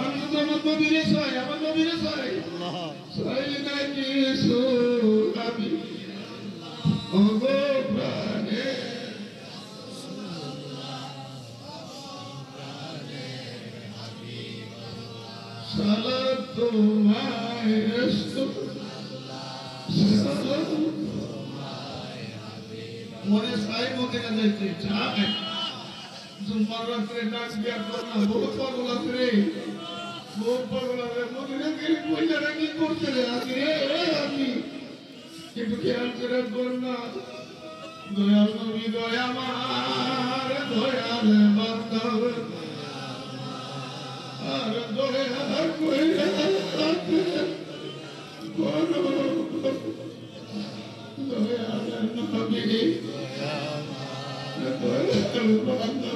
আমি তো আমার নবীরে চাই, আমার নবীরে চাই। চাই না কিছু আমি ওগো প্রাণে, সালাত তোমায় সালাত মনে চাই মতে না যাইতে চায় জুম্মার রাত্রে ডাক দিয়া করনা বহু পাগল আছে রে, বহু পাগল আছে মদিনা গেলে কইলারা কি করতে রে আজকে রে আমি একটু খেয়াল করে করনা। দয়াল নবী দয়া আমার দয়াল বান্দা আর দয়া কইরা দয়াল নবী দয়াল বান্দা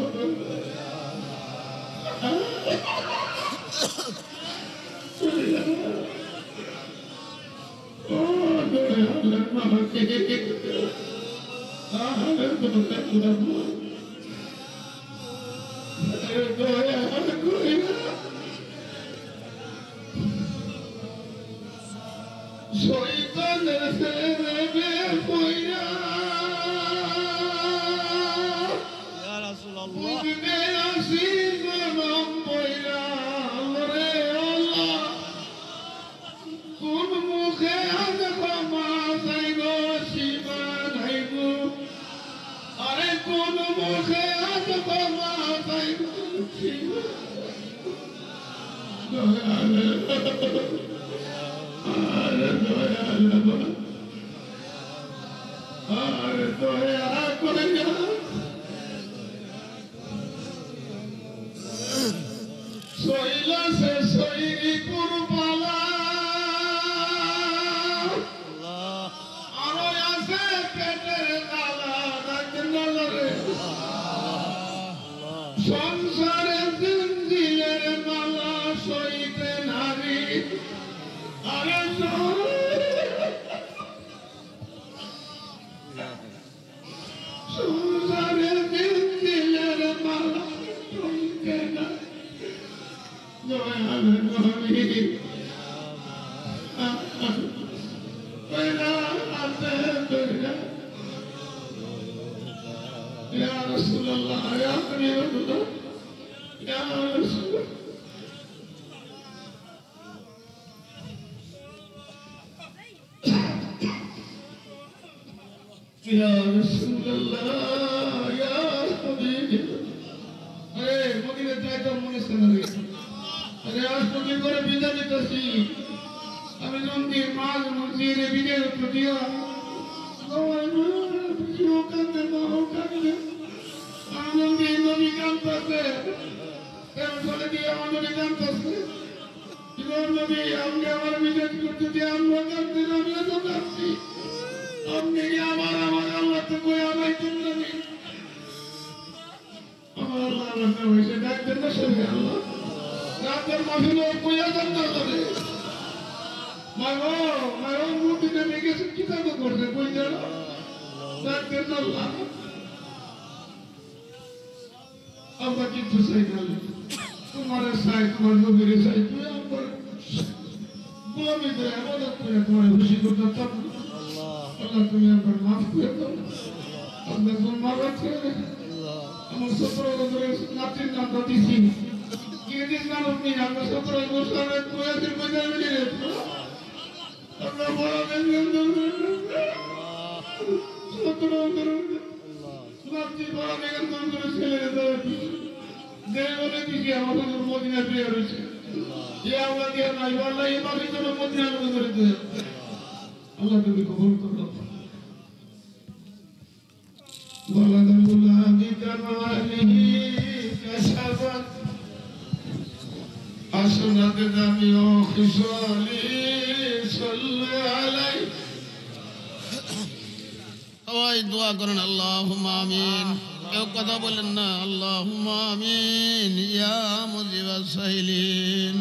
দোয়া করেন আল্লাহুম্মা আমিন। কেউ কথা বলেন না আল্লাহুম্মা আমিন। ইয়া মুজিবাস সাইলিন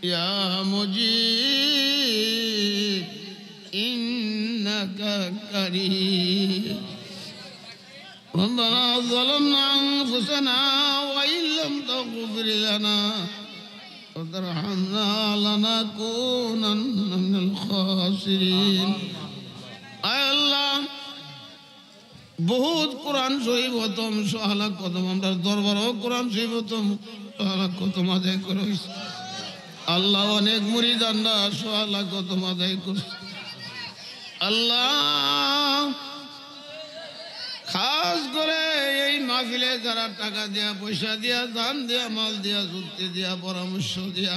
ইয়া মুজিব ইন্নাকা কারীম। ربنا ظلمنا أنفسنا وإن لم تغفر لنا وترحمنا لنكونن من الخاسرين আয় আল্লাহ বহুত কোরআন শরীফ খতম সোহালা খতম আমরা দরবারও কোরআন শরীফ খতম সোহালা খতম আদায় করে আল্লাহ অনেক মুরিদানরা সোহালা খতম আদায় করছে আল্লাহ খাস করে এই মাহফিলে যারা টাকা দিয়া পয়সা দিয়া দান দিয়া মাল দিয়া যুক্তি দিয়া পরামর্শ দিয়া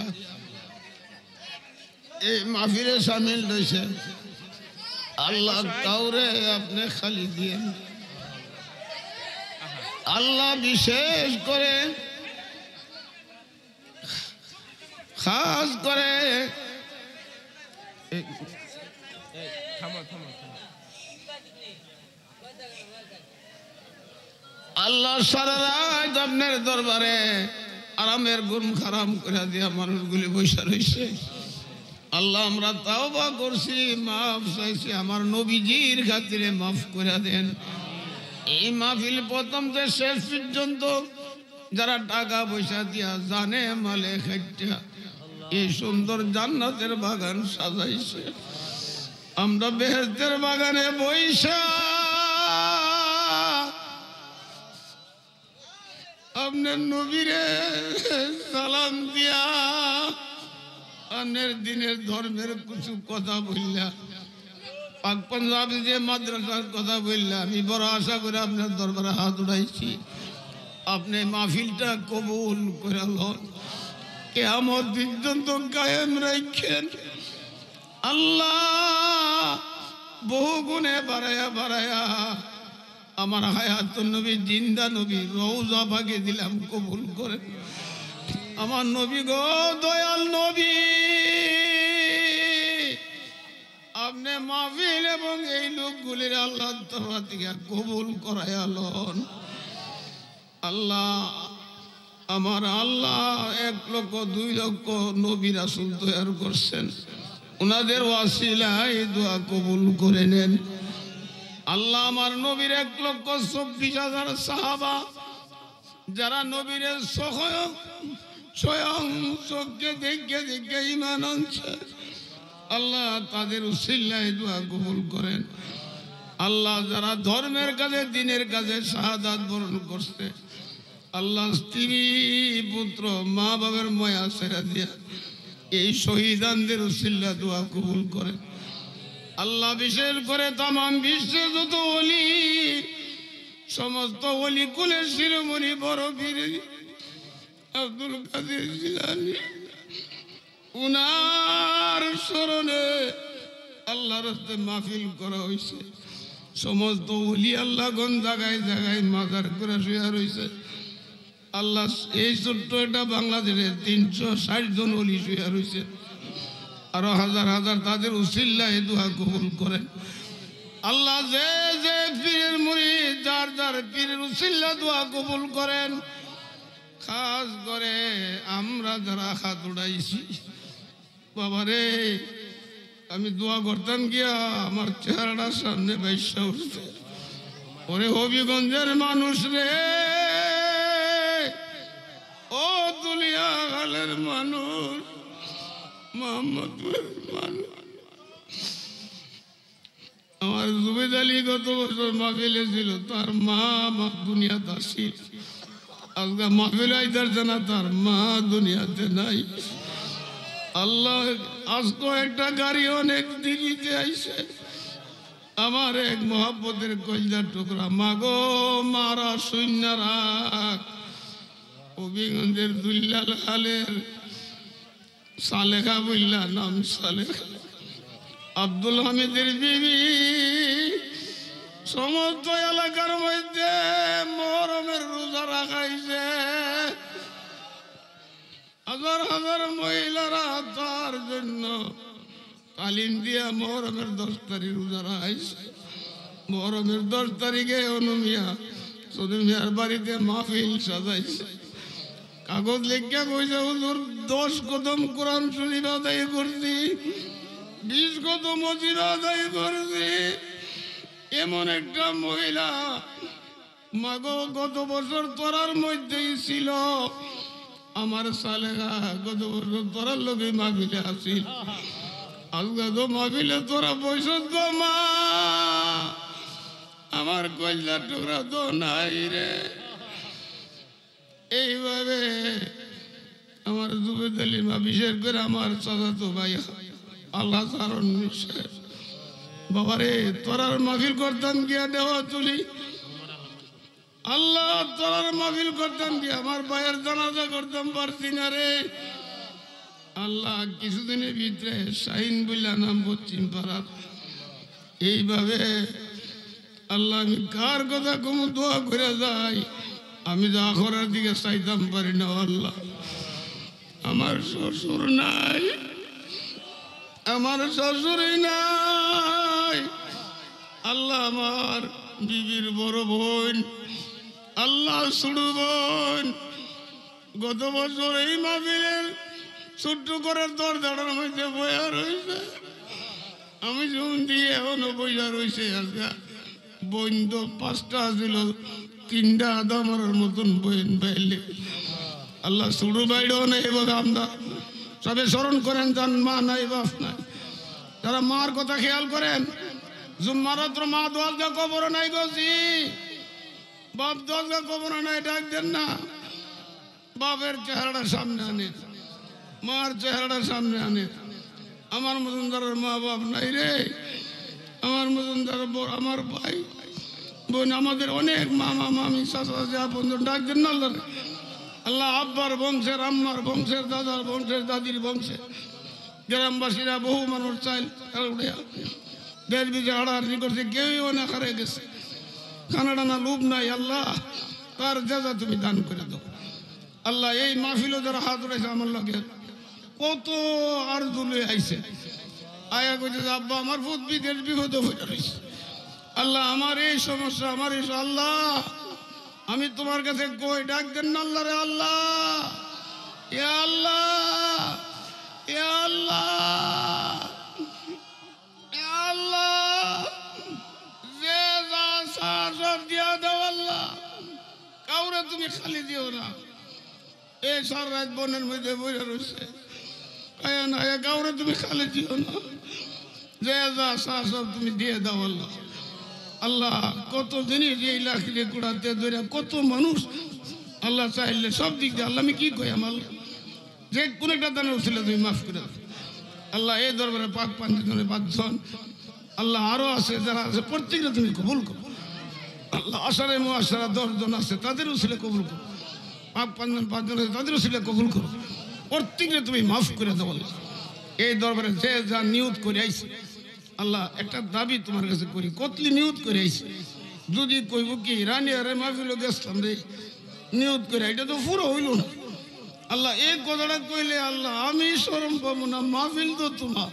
এই মাহফিলে সামিল রয়েছে আল্লাহ কাউরে আপনি খালি দিয়ে আল্লাহ বিশেষ করে খাস করে আল্লাহ সারা রাত আপনার দরবারে আরামের গুম খারাম করে দিয়া মানুষগুলি বসে রয়েছে আল্লাহ আমরা তাওবা করছি মাফ চাইছি আমার নবীজির খাতিরে মাফ করে দেন এই মাহফিল প্রথম থেকে শেষ পর্যন্ত যারা টাকা পয়সা দিয়া জানে মালে খাইটা এই সুন্দর জান্নাতের বাগান সাজাইছে আমরা বেহেশতের বাগানে বইসা আপনার নবীরে সালাম দিয়া আপনার দিনের ধর্মের কিছু কথা বললা পাক পাঞ্জাবি যে মাদ্রাসার কথা বললা আমি বড় আশা করে আপনার দরবারে হাত উঠাইছি আপনি মাহফিলটা কবুল করে লন কিয়ামত পর্যন্ত কায়েম রাখেন আল্লাহ বহু গুণে বাড়ায়া বাড়ায়া আমার হায়াতুন নবী জিন্দা নবী রওজা ভাগে দিলাম কবুল করে আমার নবী গো দয়াল নবী আপনি মাহফিল এবং এই লোকগুলির আল্লাহর তরফ থেকে কবুল করায়া লন আল্লাহ আমার আল্লাহ 1 লক্ষ 2 লক্ষ নবী রাসূল তৈরি করছেন ওনাদের ওয়াসিলায় দোয়া কবুল করে নেন আল্লাহ আমার নবীর 1,24,000 সাহাবা যারা নবীর স্বয়ং চোখে দেখে ঈমান আনছে আল্লাহ তাদের উসিলায় দোয়া কবুল করেন আল্লাহ যারা ধর্মের কাজে দিনের কাজে শাহাদাত বরণ করছে আল্লাহ স্ত্রী পুত্র মা বাবার মায়া ছেড়ে দিয়া এই শহীদানদের উসিলা দোয়া কবুল করেন আল্লাহ বিশেষ করে তামাম বিশ্বের যত ওলি সমস্ত ওলি কুলের শিরোমণি বড় পীর আব্দুল কাদের জিলানী উনার স্মরণে আল্লাহর রাস্তায় মাহফিল করা হয়েছে সমস্ত ওলি আল্লাহ কোন জায়গায় জায়গায় মাজার করে শুয়ে রয়েছে আল্লাহ এই ছোট্ট একটা বাংলাদেশে 360 জন ওলি শুয়ে রয়েছে আরো হাজার হাজার তাদের উসিলায় দোয়া কবুল করেন আল্লাহ যে যে পীরের মুরিদ যার যার পীরের উসিলা দোয়া কবুল করেন খাস করে আমরা যারা হাত উঠাইছি বাবারে আমি দোয়া করতাম গিয়া আমার চেহারাটা সামনে বাইসা উঠছে ওরে হবিগঞ্জের মানুষ রে ও দুলিয়া গালের মানুষ মোহাম্মদপুরের মানুষ আমার জুবেদ আলী গত বছর মাহফিলে ছিল তার মা দুনিয়াতে আসিল আজকে মাহফিল আইতারছে না তার মা দুনিয়াতে নাই আল্লাহ আজকে একটা গাড়ি অনেক দিল্লিতে আইছে আমার এক মহাব্বতের কইলার টুকরা মাগো মারা শূন্য রাখ হবিগঞ্জের দুল্লাল হালের সালেখা বললা নাম সালেখা আব্দুল হামিদের বিবি সমস্ত এলাকার মধ্যে মুহরমের রোজা রাখাইছে হাজার হাজার মহিলারা তার জন্য তালিম দিয়া মুহরমের 10 তারিখ রোজা রাখাইছে মুহরমের 10 তারিখে অনুমিয়া সদমিয়ার বাড়িতে মাহফিল সাজাইছে কাগজ লিখিয়া কইছে হুজুর 10 কদম কোরআন শরীফ আদায় করছি 20 কদম ওজিফা আদায় করছি এমন একটা মহিলা মাগো গত বছর তোরার মধ্যেই ছিল আমার সালেহা গত বছর তোরা লোকে মাহফিলে আসিল, আজকে তো মাহফিলে তোরা বৈশদ গো মা, আমার কয়লা টুকরা তো নাই রে। এইভাবে আমার জুবেদ আলী মা, বিশেষ করে আমার চাচাতো ভাই আল্লাহ সারণ বাবারে, তোরার মাহফিল করতাম গিয়া দেওয়া তুলি, আল্লাহ তোরার মাহফিল করতাম গিয়া আমার ভাইয়ের জানাজা করতাম পারছি না রে আল্লাহ। কিছুদিনের ভিতরে শাহিন বললা নাম পশ্চিম পাড়ার। এইভাবে আল্লাহ আমি কার কথা কমু দোয়া করে যাই, আমি যা করার দিকে চাইতাম পারি না আল্লাহ। আমার শ্বশুর নাই, আমার শ্বশুরই নাই আল্লাহ। আমার বিবির বড় বোন আল্লাহ ছোট বোন গত বছর এই মাহফিলের ছোট্ট করে দরজাটার মধ্যে বয়া রয়েছে, আমি যেমন দিয়ে এখনো বইয়া রয়েছে। আজকে বোন তো 5টা ছিল, 3টা আদা মারার মতন বোন পাইলে আল্লাহ ছোট বাইরেও নেই। এভাবে আমরা সবে স্মরণ করেন যান মা নাই বাপ নাই, যারা মার কথা খেয়াল করেন। জুম্মারাত্র মা দোয়ালগা কবর নাই গছি, বাপ দোয়ালগা কবর নাই, ডাক দেন না। বাপের চেহারাটা সামনে আনে, মার চেহারাটা সামনে আনে। আমার মতন যারা মা বাপ নাই রে, আমার মতন যারা আমার ভাই বোন, আমাদের অনেক মামা মামি চাচা বন্ধু, ডাক দেন না আল্লাহ। আল্লাহ আব্বার বংশের, আম্মার বংশের, দাদার বংশের, দাদির বংশে গ্রামবাসীরা বহু মানুষ চাইল দেশ বিজে হাড়াহাড়ি করছে, কেউই অনেক হারে গেছে। কানাডানা লোভ নাই আল্লাহ, তার যা তুমি দান করে দাও আল্লাহ। এই মাহফিলও যারা হাত উঠেছে আমার লাগে কত আর দুলে আইছে, আয়া কইছে যে আব্বা আমার ভূত বিদেশ বিপদে হয়ে রয়েছে আল্লাহ, আমার এই সমস্যা, আমার এই আল্লাহ আমি তোমার কাছে কই, ডাক দেন না আল্লাহ রে আল্লাহ, ইয়া আল্লাহ, ইয়া আল্লাহ, ইয়া আল্লাহ, যে যা সব দিয়া দাও আল্লাহ, কাউরে তুমি খালি দিও না। এই সারা রাত বনের মধ্যে বইয়া রয়েছে, আয়া না কাউরে তুমি খালি দিও না, যে যা সব তুমি দিয়ে দাও আল্লাহ। আল্লাহ কত জিনিস এই লাখিরে কুড়াতে ধরে কত মানুষ আল্লাহ চাইলে সব দিক দিয়ে আল্লাহ আমি কি কই, আমার যে কোন একটা দানের ছিল তুমি মাফ করে দাও আল্লাহ। এই দরবারে পাক 5 জনের 5 জন আল্লাহ, আরো আছে যারা আছে প্রত্যেকটা তুমি কবুল করো আল্লাহ। আশারে মুআশারা 10 জন আছে তাদেরও ছিল কবুল করো, পাক 5 জন আছে তাদেরও ছিল কবুল করো, প্রত্যেকটা তুমি মাফ করে দাও আল্লাহ। এই দরবারে যে যা নিয়ত করে আইছে আল্লাহ, একটা দাবি তোমার কাছে করি, কতলি নিয়ত করে আইছে, যদি কইব কি রানী আরে মাহফিলে গেছিলাম রে নিয়ত করে, এটা তো পুরো হইল না আল্লাহ। এই কথাটা কইলে আল্লাহ আমি শরম পাবো না, মাহফিল তো তোমার,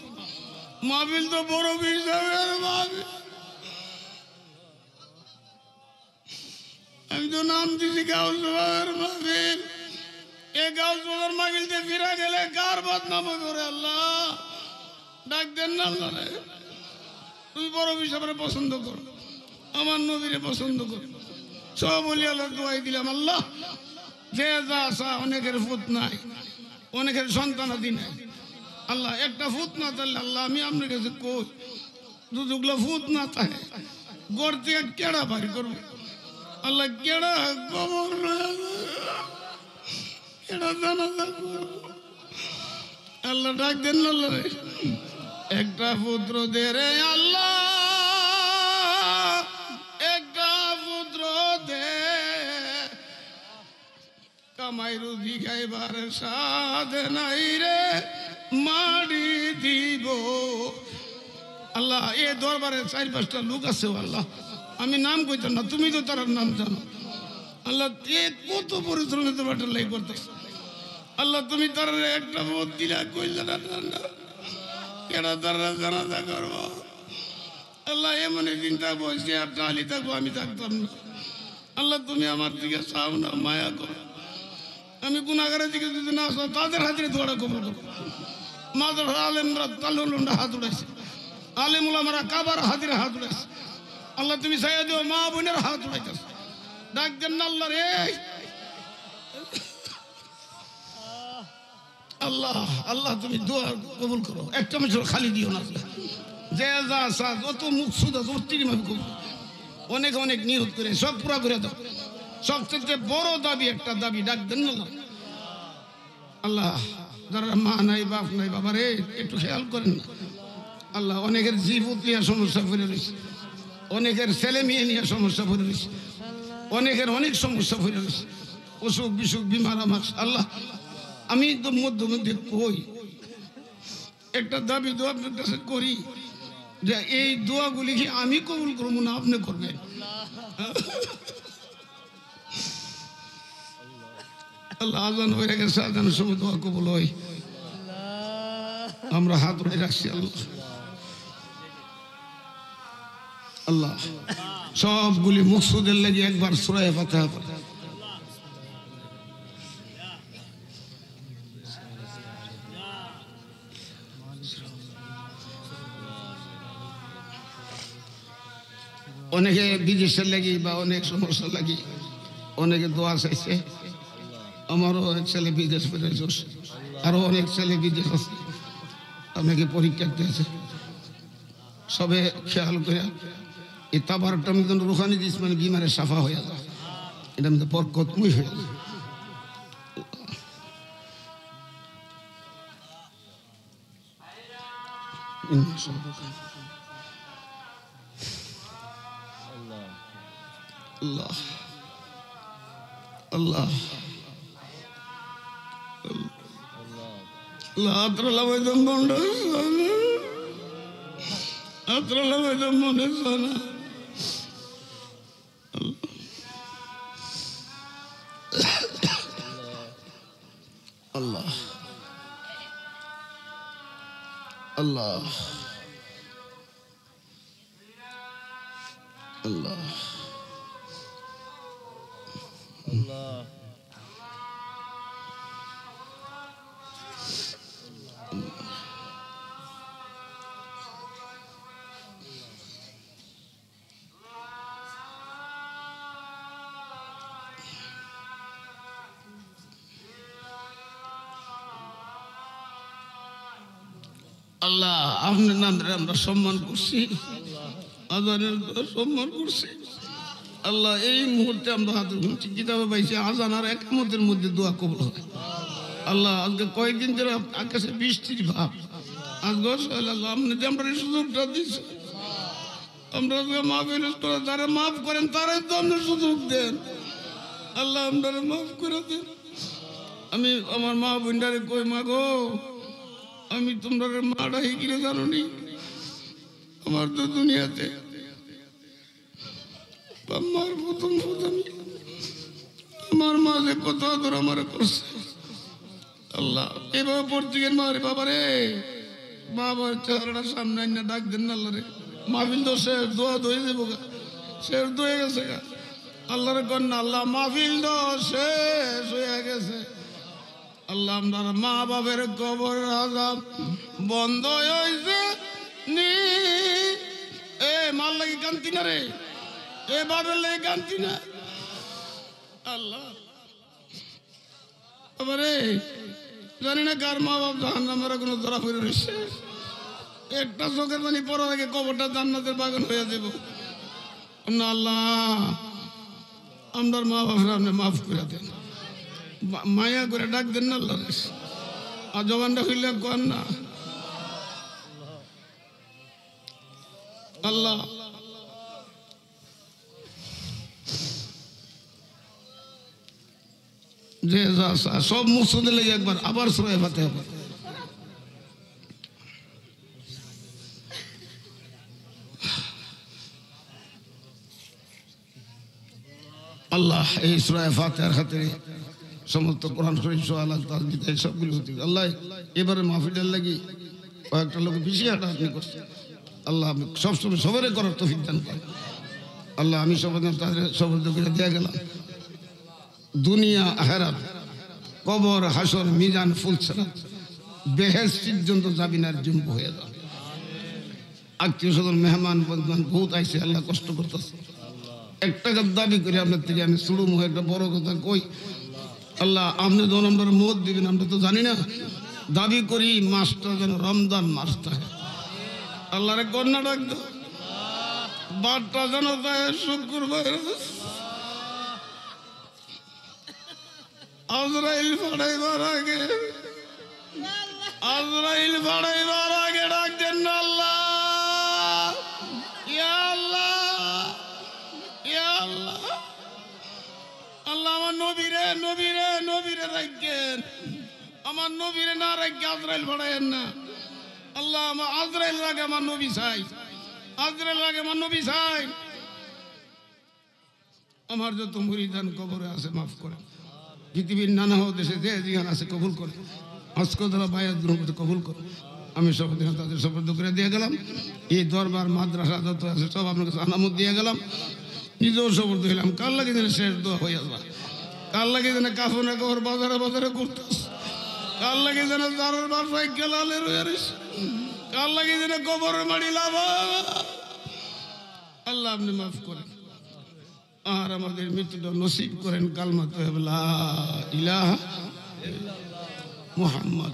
মাহফিল তো বড় বিষয়ের মাহফিল, আমি তো নাম দিছি গাউস বাবার মাহফিল। এই গাউস বাবার মাহফিলতে ফিরা গেলে কার বদনাম হবে আল্লাহ, ডাক দেন না আল্লাহ রে। তুমি বড় বিষয় পছন্দ করো, আমার নবীরে পছন্দ করো, সব বলি আল্লাহ দোয়াই দিলাম আল্লাহ। যে যা আসা, অনেকের ফুত নাই, অনেকের সন্তানাদি নাই আল্লাহ, একটা ফুত না থাকলে আল্লাহ আমি আপনার কাছে কই, দুগুলো ফুত না থাকে গড় থেকে কেড়া বাড়ি করবো আল্লাহ, কেড়া কবর কেড়া জানাজা করবো আল্লাহ, ডাক দেন না আল্লাহ রে। একটা পুত্র দে রে আল্লাহ, একটা পুত্র দে, কামাই রুজি খাইবার সাধ নাই রে, মারি দিব আল্লাহ। এ দরবারে 4-5টা লোক আছে আল্লাহ, আমি নাম কইতাম না, তুমি তো তার নাম জানো আল্লাহ। এ কত পরিশ্রমে তোমারটা লাই করতেছ আল্লাহ, তুমি তার একটা বোধ দিলা কইলা না কেডা তারা জানাজা করবো আল্লাহ। এমন একদিন থাকবো সে আর টালি থাকবো, আমি থাকতাম না আল্লাহ। তুমি আমার দিকে চাও না, মায়া করো। আমি গুনাগারের দিকে যদি না আসো, তাদের হাজিরে দোয়ারা কবর করবো। মাদার আলেমরা তালুলরা হাত উড়াইছে, আলেমুল আমরা কাবার হাজিরে হাত উড়াইছে আল্লাহ। তুমি চাইয়া দিও মা বোনের হাত উড়াইতেছে, ডাক দেন না আল্লাহ রে। আল্লাহ আল্লাহ তুমি দোয়া কবুল করো, একটা বছর খালি দিও না। যে যা সা যত মুখ সুদা তোর অনেক অনেক নিয়ত করে সব পুরা করে দাও। সবচেয়ে বড় দাবি একটা দাবি ডাক দেন না আল্লাহ, যারা মা নাই বাপ নাই বাবা রে একটু খেয়াল করেন না আল্লাহ। অনেকের জীবত নিয়ে সমস্যা পড়ে রয়েছে, অনেকের ছেলে মেয়ে নিয়ে সমস্যা পড়ে রয়েছে, অনেকের অনেক সমস্যা পড়ে রয়েছে, অসুখ বিসুখ বিমার আমার আল্লাহ। আমি তো মধ্যে মধ্যে কই একটা দাবি দোয়া আপনার কাছে করি যে এই দোয়াগুলি কি আমি কবুল করবো না আপনি করবেন? আল্লাহ আজান হয়ে গেছে, আজানের সময় দোয়া কবুল হয়। আমরা হাত উঠে রাখছি আল্লাহ। আল্লাহ সবগুলি মুকসুদের লেগে একবার সূরা ফাতিহা পড়ে। অনেকে বিদেশের লাগি বা অনেক সমস্যা লাগি অনেকে দোয়া চাইছে। আমারও এক ছেলে বিদেশ পেরেছে, আরো অনেক ছেলে বিদেশ আছে, অনেকে পরীক্ষা দিয়েছে। সবে খেয়াল করে এই তাবারটা মধ্যে রুহানি দিস মানে বিমারে সাফা হয়ে যায়, এটা মধ্যে বরকতময় হয়ে যায়। আল্লাহ আল্লাহ আল্লাহ আত্রালা বৈদম বন্ড আত্রালা বৈদম মনে সানা আল্লাহ আল্লাহ আল্লাহ আল্লাহ আল্লাহ আপনার নামে আমরা সম্মান করছি, আজানের সম্মান করছি আল্লাহ। এই মুহূর্তে আমরা হাতে ঘুমছি কিতাবে পাইছি আজান আর একমতের মধ্যে দোয়া কবুল হয় আল্লাহ। আজকে কয়েকদিন ধরে আকাশে বৃষ্টির ভাব, আজকে আপনি যে আমরা সুযোগটা দিচ্ছি, আমরা মাহফিল করে যারা মাফ করেন তারাই তো আপনি সুযোগ দেন আল্লাহ, আপনারা মাফ করে দেন। আমি আমার মা বোনটারে কই মা গো, আমি তোমরা মাটা হিকিরে জানো নি, আমার তো দুনিয়াতে আমার প্রথম আমার মা যে কত আদর আমার করছে আল্লাহ। এভাবে পড়তে গেন মারে বাবা রে, বাবার চেহারাটা সামনে আইনা ডাক দেন না আল্লাহ রে। মাহফিল তো শেষ, দোয়া দয়ে যাবো গা, শেষ দয়ে গেছে গা আল্লাহ রে কন্যা আল্লাহ। মাহফিল তো শেষ হয়ে গেছে আল্লাহ, আপনার মা বাবের কবর আযাব বন্ধ হয়েছে নি। এ মাল লাগি কান্তি না রে, এ বাবের লাগে কান্তি না আল্লাহ। আবারে জানি না কার মা বাপ জাহান্নামের কোনো ধরা পড়ে রয়েছে, একটা চোখের পানি পড়ার আগে কবরটা জান্নাতের বাগান হয়ে যাব না আল্লাহ। আপনার মা বাপরা আপনি মাফ করে দেন, মায়া করে ডাক দেন না আল্লাহ। আর জবানটা হইলে কর না আল্লাহ। যে সব মুসুদে লেগে একবার আবার সূরা ফাতিহা পড়ে। আল্লাহ এই সূরা ফাতিহার খাতিরে সমস্ত কোরআন শরীফ সোয়ালাত তাসবিহ সবগুলো হতে আল্লাহ। এবারে মাহফিলের লাগি কয়েকটা লোক বেশি হাঁটাহাঁটি করছে আল্লাহ, আমি সবসময় সবারই করার তৌফিক দান করেন আল্লাহ। আমি সবাই তাদের সবর করে দিয়ে গেলাম, দুনিয়া আখিরাত কবর হাসর মিজান ফুলসিরাত বেহেশত পর্যন্ত জাবিনার জুম্ব হয়ে যাবে। আত্মীয় স্বজন মেহমান বন্ধুবান বহুত আইসে আল্লাহ, কষ্ট করতেছে। একটা দাবি করে আপনার থেকে আমি শুরু একটা বড় কথা কই আল্লাহ, আপনি যখন আমরা মত দিবেন আমরা তো জানি না দাবি করি মাসটা যেন রমজান মাস থাকে। আল্লাহরে কন্যা ডাক দাও, বারটা যেন তাই শুক্রবার। আজরাইল ফাড়াইবার আগে, আজরাইল ফাড়াইবার আগে ডাক দেন না আল্লাহ, ইয়া আল্লাহ, ইয়া আল্লাহ। আল্লাহ আমার নবীরে নবীরে নবীরে রাখেন, আমার নবীরে না রাখে আজরাইল ফাড়াইয়েন না। আল্লাহ আমার আজরাইল রাখে আমার নবী চাই, আজরাইল রাখে আমার নবী চাই। আমার যত মুরিদান কবরে আছে মাফ করে, পৃথিবীর নানা দেশে যে যেখানে আছে কবুল করে, আজকে তারা বায়াত গ্রহণ করতে কবুল করে। আমি সব তাদের শপথ করে দিয়ে গেলাম, এই দরবার মাদ্রাসা যত আছে সব আপনার কাছে আনামত দিয়ে গেলাম, নিজেও শপথ হইলাম। কার লাগে যেন শেষ দোয়া হয়ে আসবা, কার লাগে যেন কাফনের কবর বাজারে বাজারে করতেস, কার লাগে যেন তারের বাসায় গেলালে রয়েছে, কার লাগে যেন কবরের মাড়ি লাভা। আল্লাহ আপনি মাফ করেন আর আমাদের মৃত্যুটা নসিব করেন। কালমা তো লা ইলাহা মুহাম্মদ